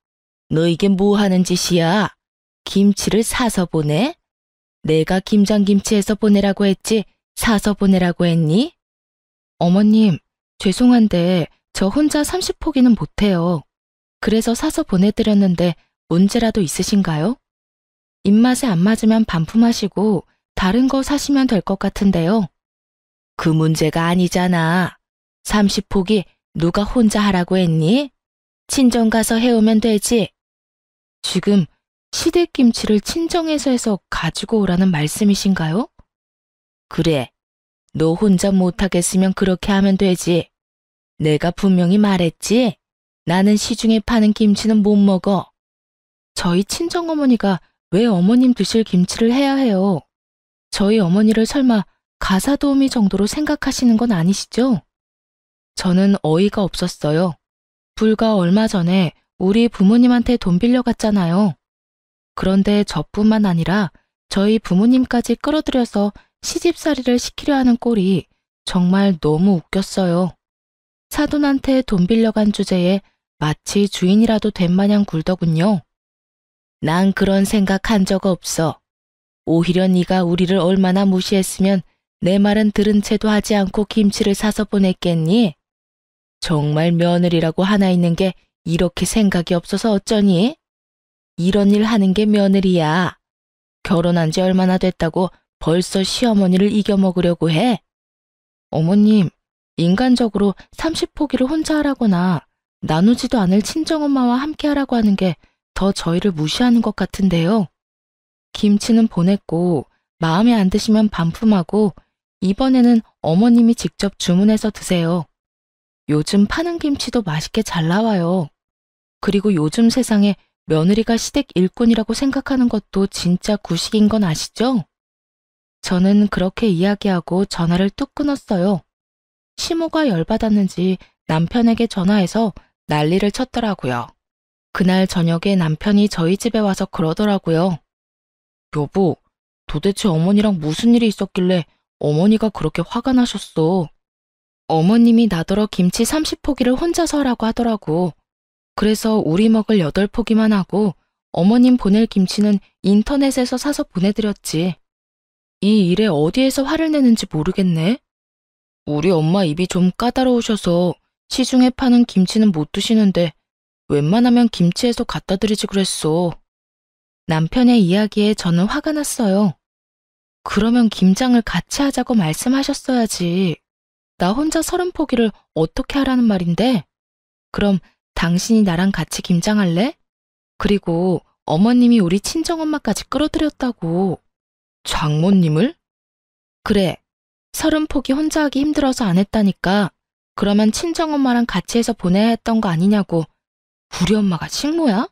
너 이게 뭐 하는 짓이야? 김치를 사서 보내? 내가 김장김치해서 보내라고 했지 사서 보내라고 했니? 어머님, 죄송한데 저 혼자 30포기는 못해요. 그래서 사서 보내드렸는데 문제라도 있으신가요? 입맛에 안 맞으면 반품하시고 다른 거 사시면 될 것 같은데요. 그 문제가 아니잖아. 30포기 누가 혼자 하라고 했니? 친정 가서 해오면 되지. 지금 시댁김치를 친정에서 해서 가지고 오라는 말씀이신가요? 그래. 너 혼자 못하겠으면 그렇게 하면 되지. 내가 분명히 말했지. 나는 시중에 파는 김치는 못 먹어. 저희 친정어머니가 왜 어머님 드실 김치를 해야 해요? 저희 어머니를 설마 가사도우미 정도로 생각하시는 건 아니시죠? 저는 어이가 없었어요. 불과 얼마 전에 우리 부모님한테 돈 빌려갔잖아요. 그런데 저뿐만 아니라 저희 부모님까지 끌어들여서 시집살이를 시키려 하는 꼴이 정말 너무 웃겼어요. 사돈한테 돈 빌려간 주제에 마치 주인이라도 된 마냥 굴더군요. 난 그런 생각한 적 없어. 오히려 네가 우리를 얼마나 무시했으면 내 말은 들은 채도 하지 않고 김치를 사서 보냈겠니? 정말 며느리라고 하나 있는 게 이렇게 생각이 없어서 어쩌니? 이런 일 하는 게 며느리야. 결혼한 지 얼마나 됐다고 벌써 시어머니를 이겨먹으려고 해? 어머님, 인간적으로 30포기를 혼자 하라거나 나누지도 않을 친정엄마와 함께 하라고 하는 게 더 저희를 무시하는 것 같은데요. 김치는 보냈고 마음에 안 드시면 반품하고 이번에는 어머님이 직접 주문해서 드세요. 요즘 파는 김치도 맛있게 잘 나와요. 그리고 요즘 세상에 며느리가 시댁 일꾼이라고 생각하는 것도 진짜 구식인 건 아시죠? 저는 그렇게 이야기하고 전화를 뚝 끊었어요. 시모가 열받았는지 남편에게 전화해서 난리를 쳤더라고요. 그날 저녁에 남편이 저희 집에 와서 그러더라고요. 여보, 도대체 어머니랑 무슨 일이 있었길래 어머니가 그렇게 화가 나셨어? 어머님이 나더러 김치 30포기를 혼자서 하라고 하더라고. 그래서 우리 먹을 8포기만 하고 어머님 보낼 김치는 인터넷에서 사서 보내드렸지. 이 일에 어디에서 화를 내는지 모르겠네. 우리 엄마 입이 좀 까다로우셔서 시중에 파는 김치는 못 드시는데 웬만하면 김치에서 갖다 드리지 그랬어. 남편의 이야기에 저는 화가 났어요. 그러면 김장을 같이 하자고 말씀하셨어야지. 나 혼자 30포기를 어떻게 하라는 말인데? 그럼 당신이 나랑 같이 김장할래? 그리고 어머님이 우리 친정엄마까지 끌어들였다고. 장모님을? 그래. 30포기 혼자 하기 힘들어서 안 했다니까. 그러면 친정엄마랑 같이 해서 보내야 했던 거 아니냐고. 우리 엄마가 식모야?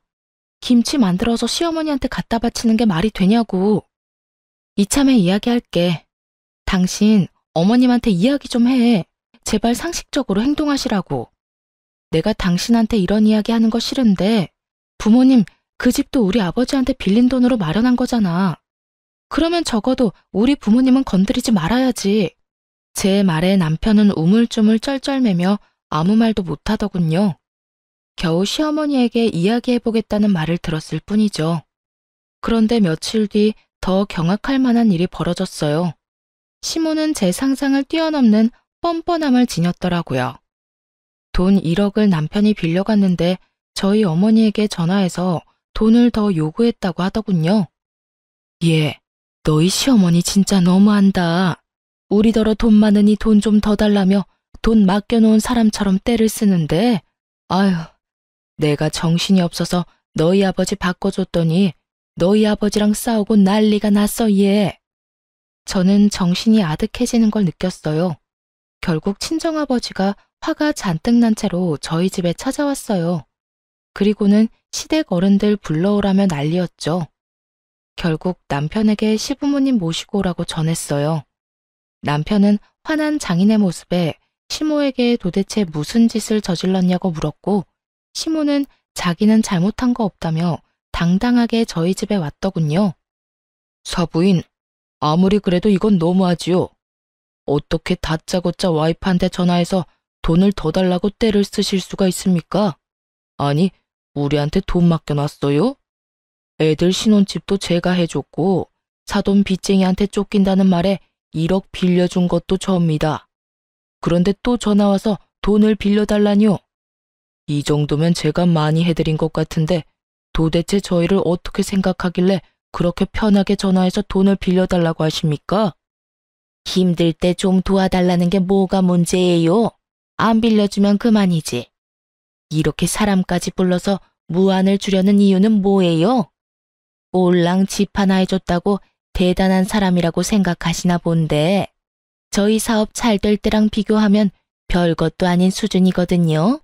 김치 만들어서 시어머니한테 갖다 바치는 게 말이 되냐고. 이참에 이야기할게. 당신 어머님한테 이야기 좀 해. 제발 상식적으로 행동하시라고. 내가 당신한테 이런 이야기 하는 거 싫은데 부모님 그 집도 우리 아버지한테 빌린 돈으로 마련한 거잖아. 그러면 적어도 우리 부모님은 건드리지 말아야지. 제 말에 남편은 우물쭈물 쩔쩔매며 아무 말도 못하더군요. 겨우 시어머니에게 이야기해보겠다는 말을 들었을 뿐이죠. 그런데 며칠 뒤 더 경악할 만한 일이 벌어졌어요. 시모는 제 상상을 뛰어넘는 뻔뻔함을 지녔더라고요. 돈 1억을 남편이 빌려갔는데 저희 어머니에게 전화해서 돈을 더 요구했다고 하더군요. 예, 너희 시어머니 진짜 너무한다. 우리더러 돈 많으니 돈 좀 더 달라며 돈 맡겨놓은 사람처럼 떼를 쓰는데 아휴, 내가 정신이 없어서 너희 아버지 바꿔줬더니 너희 아버지랑 싸우고 난리가 났어 얘. 저는 정신이 아득해지는 걸 느꼈어요. 결국 친정아버지가 화가 잔뜩 난 채로 저희 집에 찾아왔어요. 그리고는 시댁 어른들 불러오라며 난리였죠. 결국 남편에게 시부모님 모시고 오라고 전했어요. 남편은 화난 장인의 모습에 시모에게 도대체 무슨 짓을 저질렀냐고 물었고 시모는 자기는 잘못한 거 없다며 당당하게 저희 집에 왔더군요. 사부인, 아무리 그래도 이건 너무하지요. 어떻게 다짜고짜 와이프한테 전화해서 돈을 더 달라고 떼를 쓰실 수가 있습니까? 아니, 우리한테 돈 맡겨놨어요? 애들 신혼집도 제가 해줬고 사돈 빚쟁이한테 쫓긴다는 말에 1억 빌려준 것도 저입니다. 그런데 또 전화와서 돈을 빌려달라뇨. 이 정도면 제가 많이 해드린 것 같은데 도대체 저희를 어떻게 생각하길래 그렇게 편하게 전화해서 돈을 빌려달라고 하십니까? 힘들 때 좀 도와달라는 게 뭐가 문제예요? 안 빌려주면 그만이지. 이렇게 사람까지 불러서 무안을 주려는 이유는 뭐예요? 올랑 집 하나 해줬다고 대단한 사람이라고 생각하시나 본데 저희 사업 잘 될 때랑 비교하면 별것도 아닌 수준이거든요.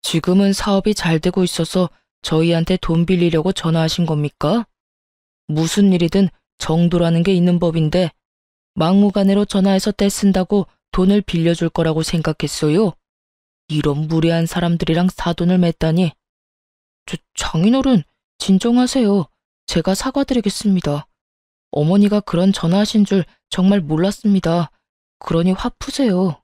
지금은 사업이 잘 되고 있어서 저희한테 돈 빌리려고 전화하신 겁니까? 무슨 일이든 정도라는 게 있는 법인데 막무가내로 전화해서 떼쓴다고 돈을 빌려줄 거라고 생각했어요? 이런 무례한 사람들이랑 사돈을 맺다니. 장인어른, 진정하세요. 제가 사과드리겠습니다. 어머니가 그런 전화하신 줄 정말 몰랐습니다. 그러니 화 푸세요.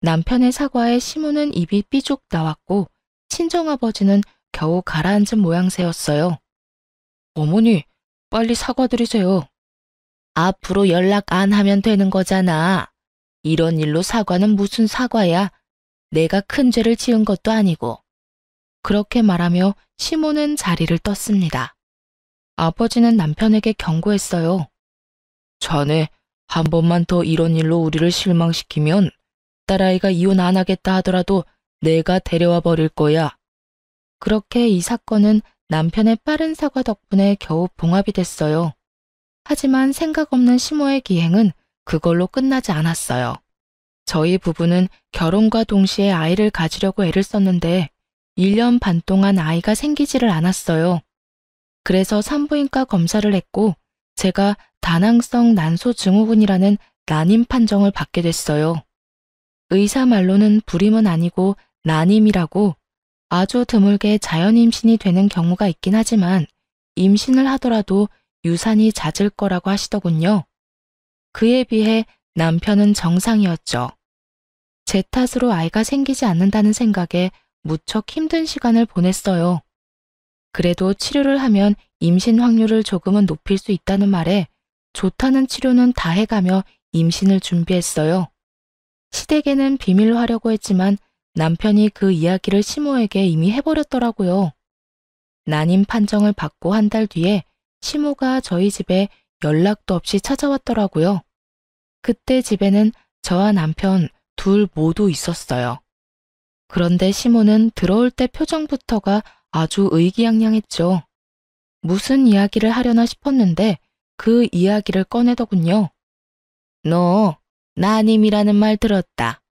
남편의 사과에 시모는 입이 삐죽 나왔고 친정아버지는 겨우 가라앉은 모양새였어요. 어머니, 빨리 사과드리세요. 앞으로 연락 안 하면 되는 거잖아. 이런 일로 사과는 무슨 사과야. 내가 큰 죄를 지은 것도 아니고. 그렇게 말하며 시모는 자리를 떴습니다. 아버지는 남편에게 경고했어요. 자네, 한 번만 더 이런 일로 우리를 실망시키면 딸아이가 이혼 안 하겠다 하더라도 내가 데려와 버릴 거야. 그렇게 이 사건은 남편의 빠른 사과 덕분에 겨우 봉합이 됐어요. 하지만 생각 없는 시모의 기행은 그걸로 끝나지 않았어요. 저희 부부는 결혼과 동시에 아이를 가지려고 애를 썼는데 1년 반 동안 아이가 생기지를 않았어요. 그래서 산부인과 검사를 했고 제가 다낭성 난소증후군이라는 난임 판정을 받게 됐어요. 의사 말로는 불임은 아니고 난임이라고 아주 드물게 자연 임신이 되는 경우가 있긴 하지만 임신을 하더라도 유산이 잦을 거라고 하시더군요. 그에 비해 남편은 정상이었죠. 제 탓으로 아이가 생기지 않는다는 생각에 무척 힘든 시간을 보냈어요. 그래도 치료를 하면 임신 확률을 조금은 높일 수 있다는 말에 좋다는 치료는 다 해가며 임신을 준비했어요. 시댁에는 비밀로 하려고 했지만 남편이 그 이야기를 시모에게 이미 해버렸더라고요. 난임 판정을 받고 한 달 뒤에 시모가 저희 집에 연락도 없이 찾아왔더라고요. 그때 집에는 저와 남편 둘 모두 있었어요. 그런데 시모는 들어올 때 표정부터가 아주 의기양양했죠. 무슨 이야기를 하려나 싶었는데 그 이야기를 꺼내더군요. 너 난임이라는 말 들었다.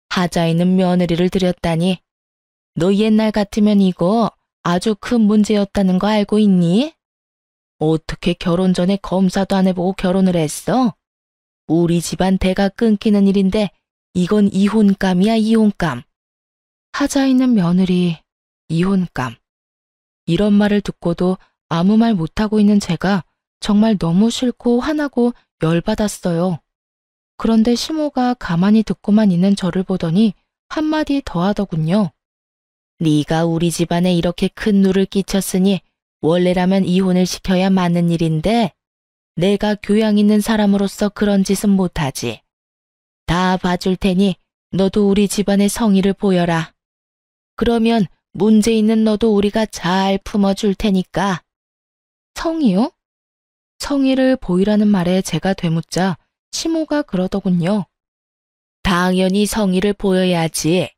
하자 있는 며느리를 들였다니. 너 옛날 같으면 이거 아주 큰 문제였다는 거 알고 있니? 어떻게 결혼 전에 검사도 안 해보고 결혼을 했어? 우리 집안 대가 끊기는 일인데 이건 이혼감이야, 이혼감. 하자 있는 며느리, 이혼감. 이런 말을 듣고도 아무 말 못하고 있는 제가 정말 너무 싫고 화나고 열받았어요. 그런데 시모가 가만히 듣고만 있는 저를 보더니 한마디 더 하더군요. 네가 우리 집안에 이렇게 큰 누를 끼쳤으니 원래라면 이혼을 시켜야 맞는 일인데 내가 교양 있는 사람으로서 그런 짓은 못하지. 다 봐줄 테니 너도 우리 집안의 성의를 보여라. 그러면 문제 있는 너도 우리가 잘 품어줄 테니까. 성의요? 성의를 보이라는 말에 제가 되묻자 시모가 그러더군요. 당연히 성의를 보여야지.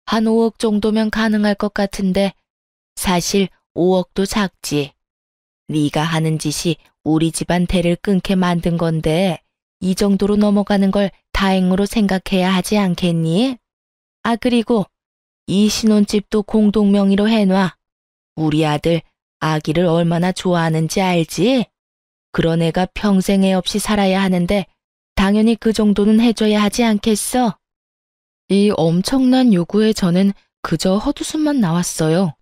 한 5억 정도면 가능할 것 같은데 사실 5억도 작지. 네가 하는 짓이 우리 집안 대를 끊게 만든 건데 이 정도로 넘어가는 걸 다행으로 생각해야 하지 않겠니? 아, 그리고 이 신혼집도 공동 명의로 해놔. 우리 아들 아기를 얼마나 좋아하는지 알지? 그런 애가 평생 애 없이 살아야 하는데 당연히 그 정도는 해줘야 하지 않겠어? 이 엄청난 요구에 저는 그저 헛웃음만 나왔어요.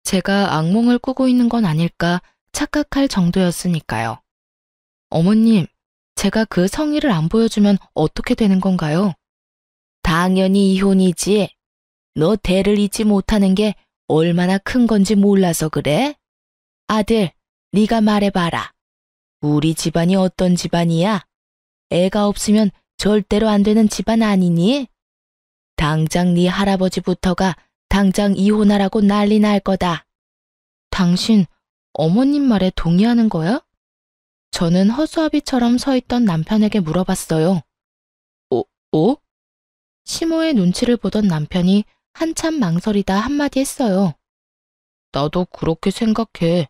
제가 악몽을 꾸고 있는 건 아닐까 착각할 정도였으니까요. 어머님, 제가 그 성의를 안 보여주면 어떻게 되는 건가요? 당연히 이혼이지. 너 대를 잊지 못하는 게 얼마나 큰 건지 몰라서 그래? 아들, 네가 말해봐라. 우리 집안이 어떤 집안이야? 애가 없으면 절대로 안 되는 집안 아니니? 당장 네 할아버지부터가 당장 이혼하라고 난리 날 거다. 당신 어머님 말에 동의하는 거야? 저는 허수아비처럼 서 있던 남편에게 물어봤어요. 어? 시모의 눈치를 보던 남편이 한참 망설이다 한마디 했어요. 나도 그렇게 생각해.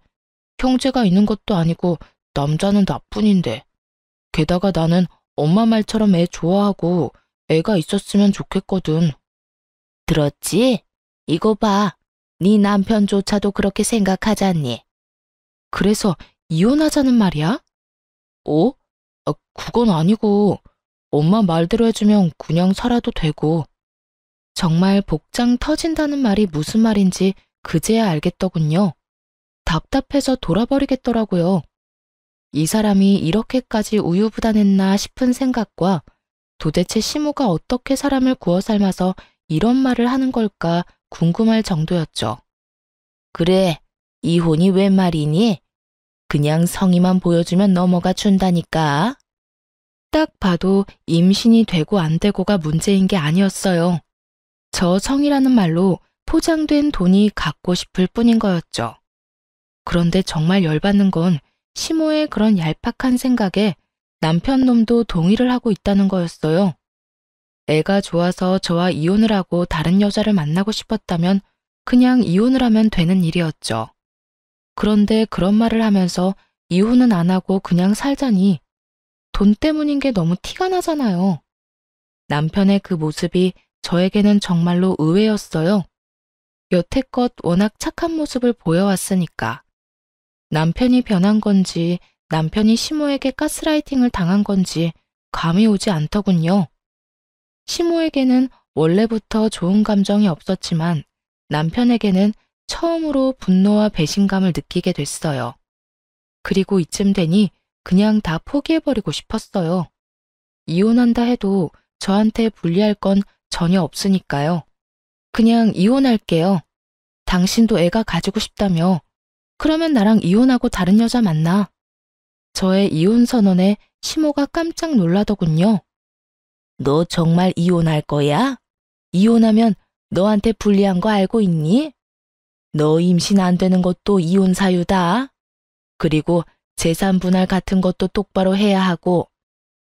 형제가 있는 것도 아니고 남자는 나뿐인데. 게다가 나는 엄마 말처럼 애 좋아하고 애가 있었으면 좋겠거든. 들었지? 이거 봐. 네 남편조차도 그렇게 생각하잖니. 그래서 이혼하자는 말이야? 그건 아니고 엄마 말대로 해주면 그냥 살아도 되고. 정말 복장 터진다는 말이 무슨 말인지 그제야 알겠더군요. 답답해서 돌아버리겠더라고요. 이 사람이 이렇게까지 우유부단했나 싶은 생각과 도대체 시모가 어떻게 사람을 구워 삶아서 이런 말을 하는 걸까 궁금할 정도였죠. 그래, 이혼이 웬 말이니? 그냥 성의만 보여주면 넘어가 준다니까. 딱 봐도 임신이 되고 안 되고가 문제인 게 아니었어요. 저 성이라는 말로 포장된 돈이 갖고 싶을 뿐인 거였죠. 그런데 정말 열받는 건 시모의 그런 얄팍한 생각에 남편 놈도 동의를 하고 있다는 거였어요. 애가 좋아서 저와 이혼을 하고 다른 여자를 만나고 싶었다면 그냥 이혼을 하면 되는 일이었죠. 그런데 그런 말을 하면서 이혼은 안 하고 그냥 살자니 돈 때문인 게 너무 티가 나잖아요. 남편의 그 모습이 저에게는 정말로 의외였어요. 여태껏 워낙 착한 모습을 보여왔으니까. 남편이 변한 건지 남편이 시모에게 가스라이팅을 당한 건지 감이 오지 않더군요. 시모에게는 원래부터 좋은 감정이 없었지만 남편에게는 처음으로 분노와 배신감을 느끼게 됐어요. 그리고 이쯤 되니 그냥 다 포기해버리고 싶었어요. 이혼한다 해도 저한테 불리할 건 전혀 없으니까요. 그냥 이혼할게요. 당신도 애가 가지고 싶다며. 그러면 나랑 이혼하고 다른 여자 만나. 저의 이혼 선언에 시모가 깜짝 놀라더군요. 너 정말 이혼할 거야? 이혼하면 너한테 불리한 거 알고 있니? 너 임신 안 되는 것도 이혼 사유다. 그리고 재산 분할 같은 것도 똑바로 해야 하고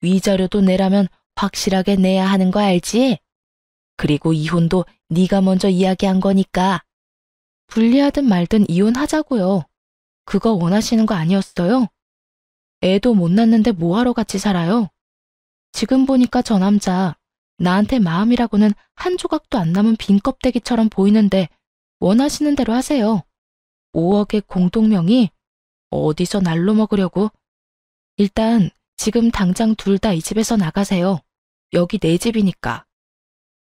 위자료도 내라면 확실하게 내야 하는 거 알지? 그리고 이혼도 네가 먼저 이야기한 거니까. 불리하든 말든 이혼하자고요. 그거 원하시는 거 아니었어요? 애도 못 낳는데 뭐하러 같이 살아요? 지금 보니까 저 남자 나한테 마음이라고는 한 조각도 안 남은 빈 껍데기처럼 보이는데 원하시는 대로 하세요. 5억의 공동명의? 어디서 날로 먹으려고? 일단 지금 당장 둘 다 이 집에서 나가세요. 여기 내 집이니까.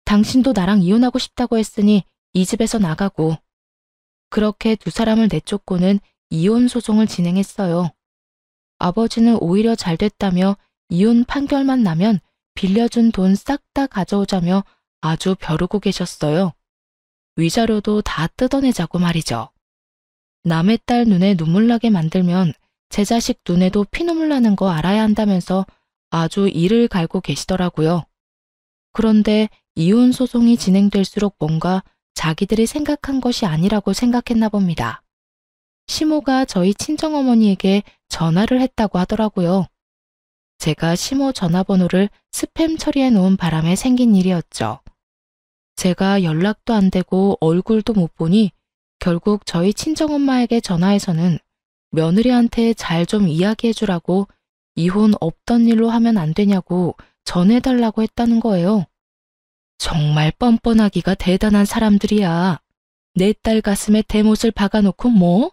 당신도 나랑 이혼하고 싶다고 했으니 이 집에서 나가고. 그렇게 두 사람을 내쫓고는 이혼 소송을 진행했어요. 아버지는 오히려 잘 됐다며 이혼 판결만 나면 빌려준 돈 싹 다 가져오자며 아주 벼르고 계셨어요. 위자료도 다 뜯어내자고 말이죠. 남의 딸 눈에 눈물 나게 만들면 제 자식 눈에도 피눈물 나는 거 알아야 한다면서 아주 이를 갈고 계시더라고요. 그런데 이혼 소송이 진행될수록 뭔가 자기들이 생각한 것이 아니라고 생각했나 봅니다. 시모가 저희 친정어머니에게 전화를 했다고 하더라고요. 제가 시모 전화번호를 스팸 처리해 놓은 바람에 생긴 일이었죠. 제가 연락도 안 되고 얼굴도 못 보니 결국 저희 친정엄마에게 전화해서는 며느리한테 잘 좀 이야기해 주라고 이혼 없던 일로 하면 안 되냐고 전해달라고 했다는 거예요. 정말 뻔뻔하기가 대단한 사람들이야. 내 딸 가슴에 대못을 박아놓고 뭐?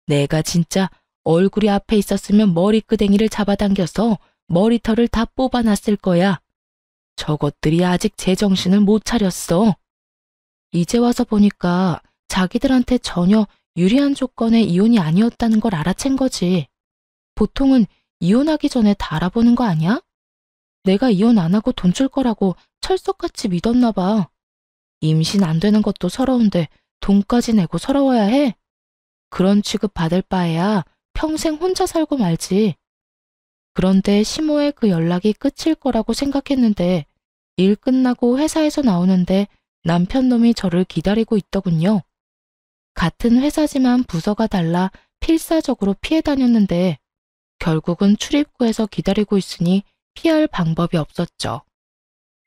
내가 진짜 얼굴이 앞에 있었으면 머리끄댕이를 잡아당겨서 머리털을 다 뽑아놨을 거야. 저것들이 아직 제정신을 못 차렸어. 이제 와서 보니까 자기들한테 전혀 유리한 조건의 이혼이 아니었다는 걸 알아챈 거지. 보통은 이혼하기 전에 다 알아보는 거 아니야? 내가 이혼 안 하고 돈 줄 거라고 철석같이 믿었나 봐. 임신 안 되는 것도 서러운데 돈까지 내고 서러워야 해? 그런 취급 받을 바에야 평생 혼자 살고 말지. 그런데 시모의 그 연락이 끝일 거라고 생각했는데 일 끝나고 회사에서 나오는데 남편 놈이 저를 기다리고 있더군요. 같은 회사지만 부서가 달라 필사적으로 피해 다녔는데 결국은 출입구에서 기다리고 있으니 피할 방법이 없었죠.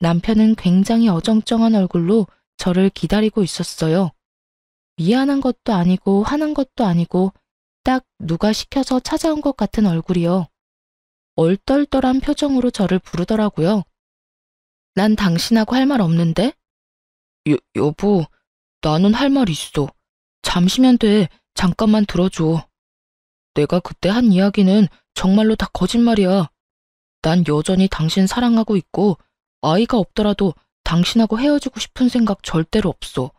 남편은 굉장히 어정쩡한 얼굴로 저를 기다리고 있었어요. 미안한 것도 아니고 화난 것도 아니고 딱 누가 시켜서 찾아온 것 같은 얼굴이요. 얼떨떨한 표정으로 저를 부르더라고요. 난 당신하고 할 말 없는데? 여보, 나는 할 말 있어. 잠시면 돼. 잠깐만 들어줘. 내가 그때 한 이야기는 정말로 다 거짓말이야. 난 여전히 당신 사랑하고 있고 아이가 없더라도 당신하고 헤어지고 싶은 생각 절대로 없어.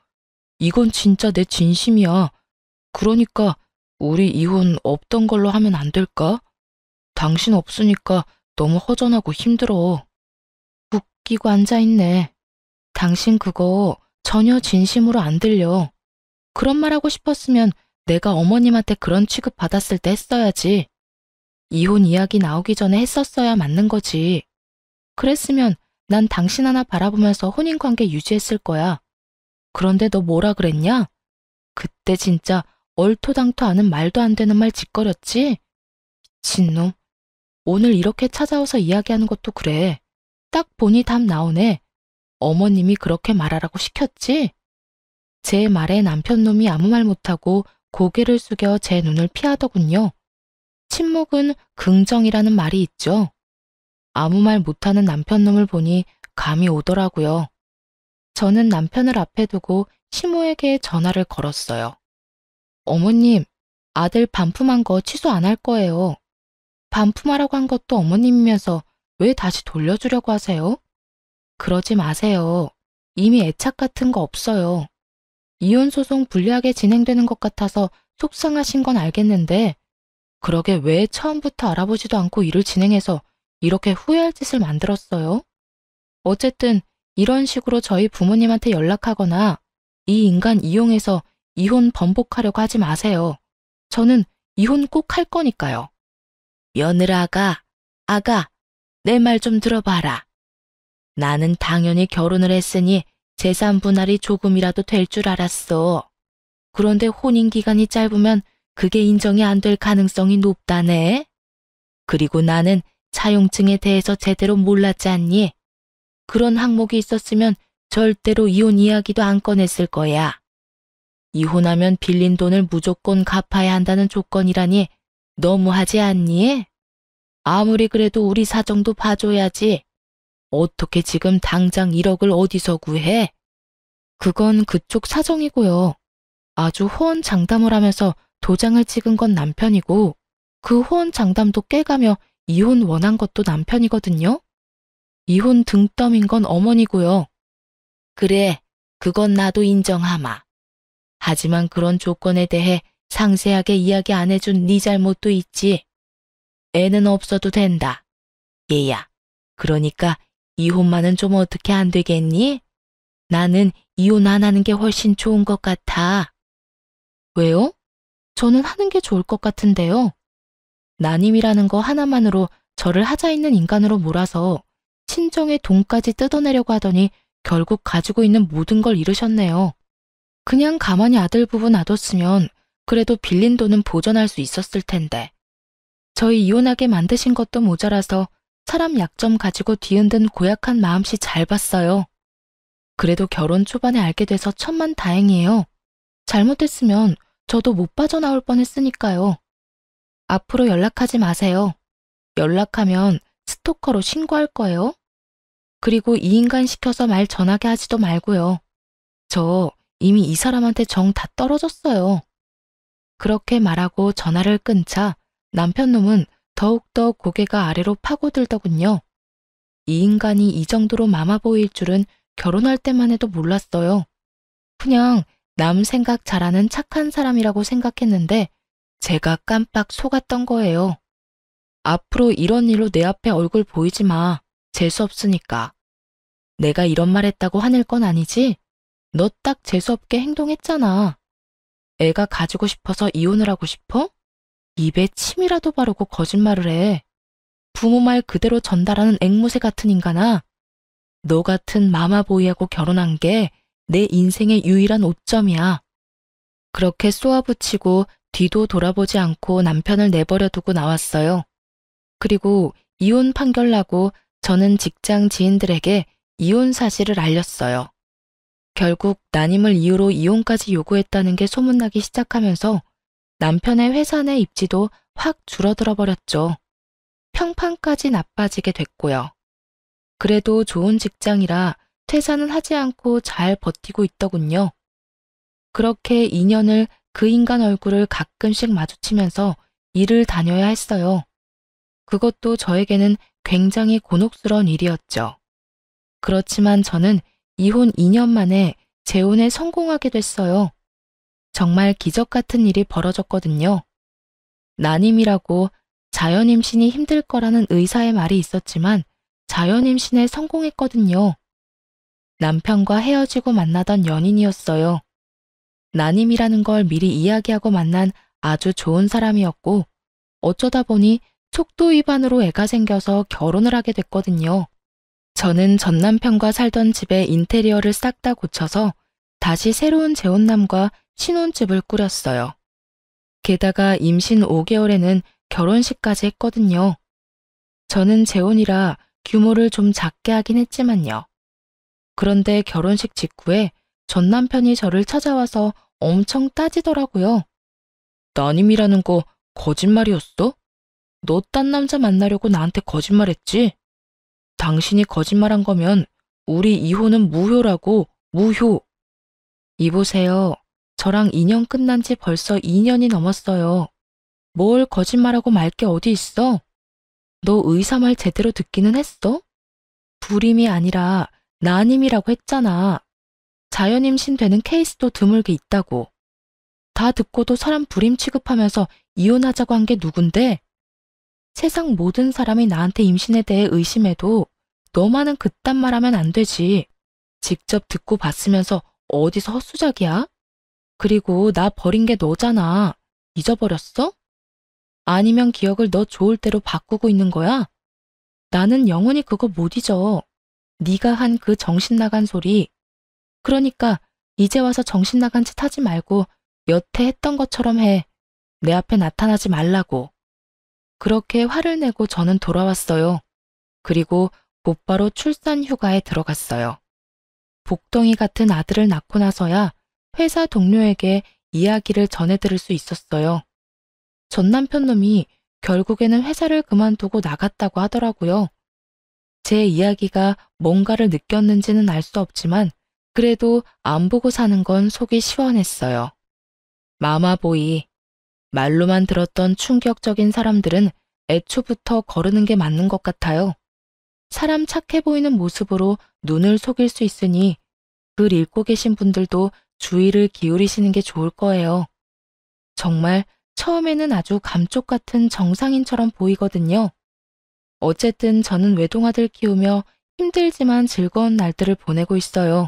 이건 진짜 내 진심이야. 그러니까 우리 이혼 없던 걸로 하면 안 될까? 당신 없으니까 너무 허전하고 힘들어. 웃기고 앉아있네. 당신 그거 전혀 진심으로 안 들려. 그런 말 하고 싶었으면 내가 어머님한테 그런 취급 받았을 때 했어야지. 이혼 이야기 나오기 전에 했었어야 맞는 거지. 그랬으면 난 당신 하나 바라보면서 혼인관계 유지했을 거야. 그런데 너 뭐라 그랬냐? 그때 진짜 얼토당토 않은 말도 안 되는 말 짓거렸지? 미친놈. 오늘 이렇게 찾아와서 이야기하는 것도 그래. 딱 보니 답 나오네. 어머님이 그렇게 말하라고 시켰지? 제 말에 남편놈이 아무 말 못하고 고개를 숙여 제 눈을 피하더군요. 침묵은 긍정이라는 말이 있죠. 아무 말 못하는 남편놈을 보니 감이 오더라고요. 저는 남편을 앞에 두고 시모에게 전화를 걸었어요. 어머님, 아들 반품한 거 취소 안 할 거예요. 반품하라고 한 것도 어머님이면서 왜 다시 돌려주려고 하세요? 그러지 마세요. 이미 애착 같은 거 없어요. 이혼소송 불리하게 진행되는 것 같아서 속상하신 건 알겠는데 그러게 왜 처음부터 알아보지도 않고 일을 진행해서 이렇게 후회할 짓을 만들었어요? 어쨌든 이런 식으로 저희 부모님한테 연락하거나 이 인간 이용해서 이혼 번복하려고 하지 마세요. 저는 이혼 꼭 할 거니까요. 며느라가, 아가, 내 말 좀 들어봐라. 나는 당연히 결혼을 했으니 재산 분할이 조금이라도 될 줄 알았어. 그런데 혼인 기간이 짧으면 그게 인정이 안 될 가능성이 높다네. 그리고 나는 차용증에 대해서 제대로 몰랐지 않니? 그런 항목이 있었으면 절대로 이혼 이야기도 안 꺼냈을 거야. 이혼하면 빌린 돈을 무조건 갚아야 한다는 조건이라니 너무하지 않니? 아무리 그래도 우리 사정도 봐줘야지. 어떻게 지금 당장 1억을 어디서 구해? 그건 그쪽 사정이고요. 아주 호언장담을 하면서 도장을 찍은 건 남편이고 그 호언장담도 깨가며 이혼 원한 것도 남편이거든요. 이혼 등 떠민 건 어머니고요. 그래, 그건 나도 인정하마. 하지만 그런 조건에 대해 상세하게 이야기 안 해준 네 잘못도 있지. 애는 없어도 된다. 얘야, 그러니까 이혼만은 좀 어떻게 안 되겠니? 나는 이혼 안 하는 게 훨씬 좋은 것 같아. 왜요? 저는 하는 게 좋을 것 같은데요. 난임이라는 거 하나만으로 저를 하자 있는 인간으로 몰아서 친정의 돈까지 뜯어내려고 하더니 결국 가지고 있는 모든 걸 잃으셨네요. 그냥 가만히 아들 부부 놔뒀으면 그래도 빌린 돈은 보전할 수 있었을 텐데. 저희 이혼하게 만드신 것도 모자라서 사람 약점 가지고 뒤흔든 고약한 마음씨 잘 봤어요. 그래도 결혼 초반에 알게 돼서 천만다행이에요. 잘못했으면 저도 못 빠져나올 뻔했으니까요. 앞으로 연락하지 마세요. 연락하면 스토커로 신고할 거예요. 그리고 이 인간 시켜서 말 전하게 하지도 말고요. 저 이미 이 사람한테 정 다 떨어졌어요. 그렇게 말하고 전화를 끊자 남편놈은 더욱더 고개가 아래로 파고들더군요. 이 인간이 이 정도로 마마 보일 줄은 결혼할 때만 해도 몰랐어요. 그냥 남 생각 잘하는 착한 사람이라고 생각했는데 제가 깜빡 속았던 거예요. 앞으로 이런 일로 내 앞에 얼굴 보이지 마. 재수 없으니까. 내가 이런 말 했다고 화낼 건 아니지? 너 딱 재수없게 행동했잖아. 애가 가지고 싶어서 이혼을 하고 싶어? 입에 침이라도 바르고 거짓말을 해. 부모 말 그대로 전달하는 앵무새 같은 인간아. 너 같은 마마보이하고 결혼한 게 내 인생의 유일한 오점이야. 그렇게 쏘아붙이고 뒤도 돌아보지 않고 남편을 내버려 두고 나왔어요. 그리고 이혼 판결 나고 저는 직장 지인들에게 이혼 사실을 알렸어요. 결국 난임을 이유로 이혼까지 요구했다는 게 소문나기 시작하면서 남편의 회사 내 입지도 확 줄어들어 버렸죠. 평판까지 나빠지게 됐고요. 그래도 좋은 직장이라 퇴사는 하지 않고 잘 버티고 있더군요. 그렇게 2년을 그 인간 얼굴을 가끔씩 마주치면서 일을 다녀야 했어요. 그것도 저에게는 굉장히 곤혹스러운 일이었죠. 그렇지만 저는 이혼 2년 만에 재혼에 성공하게 됐어요. 정말 기적 같은 일이 벌어졌거든요. 난임이라고 자연임신이 힘들 거라는 의사의 말이 있었지만 자연임신에 성공했거든요. 남편과 헤어지고 만나던 연인이었어요. 난임이라는 걸 미리 이야기하고 만난 아주 좋은 사람이었고 어쩌다 보니 촉도 위반으로 애가 생겨서 결혼을 하게 됐거든요. 저는 전 남편과 살던 집의 인테리어를 싹 다 고쳐서 다시 새로운 재혼남과 신혼집을 꾸렸어요. 게다가 임신 5개월에는 결혼식까지 했거든요. 저는 재혼이라 규모를 좀 작게 하긴 했지만요. 그런데 결혼식 직후에 전 남편이 저를 찾아와서 엄청 따지더라고요. 난임이라는 거 거짓말이었어? 너 딴 남자 만나려고 나한테 거짓말했지? 당신이 거짓말한 거면 우리 이혼은 무효라고, 무효. 이보세요. 저랑 인연 끝난 지 벌써 2년이 넘었어요. 뭘 거짓말하고 말 게 어디 있어? 너 의사 말 제대로 듣기는 했어? 불임이 아니라 난임이라고 했잖아. 자연임신 되는 케이스도 드물게 있다고. 다 듣고도 사람 불임 취급하면서 이혼하자고 한 게 누군데? 세상 모든 사람이 나한테 임신에 대해 의심해도 너만은 그딴 말 하면 안 되지. 직접 듣고 봤으면서 어디서 헛수작이야? 그리고 나 버린 게 너잖아. 잊어버렸어? 아니면 기억을 너 좋을 대로 바꾸고 있는 거야? 나는 영원히 그거 못 잊어. 네가 한 그 정신 나간 소리. 그러니까 이제 와서 정신 나간 짓 하지 말고 여태 했던 것처럼 해. 내 앞에 나타나지 말라고. 그렇게 화를 내고 저는 돌아왔어요. 그리고 곧바로 출산 휴가에 들어갔어요. 복덩이 같은 아들을 낳고 나서야 회사 동료에게 이야기를 전해들을 수 있었어요. 전 남편 놈이 결국에는 회사를 그만두고 나갔다고 하더라고요. 제 이야기가 뭔가를 느꼈는지는 알 수 없지만 그래도 안 보고 사는 건 속이 시원했어요. 마마보이. 말로만 들었던 충격적인 사람들은 애초부터 거르는 게 맞는 것 같아요. 사람 착해 보이는 모습으로 눈을 속일 수 있으니 글 읽고 계신 분들도 주의를 기울이시는 게 좋을 거예요. 정말 처음에는 아주 감쪽 같은 정상인처럼 보이거든요. 어쨌든 저는 외동아들 키우며 힘들지만 즐거운 날들을 보내고 있어요.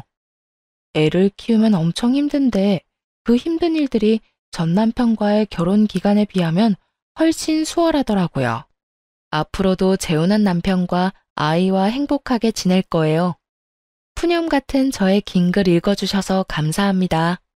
애를 키우면 엄청 힘든데 그 힘든 일들이 전 남편과의 결혼 기간에 비하면 훨씬 수월하더라고요. 앞으로도 재혼한 남편과 아이와 행복하게 지낼 거예요. 푸념 같은 저의 긴 글 읽어주셔서 감사합니다.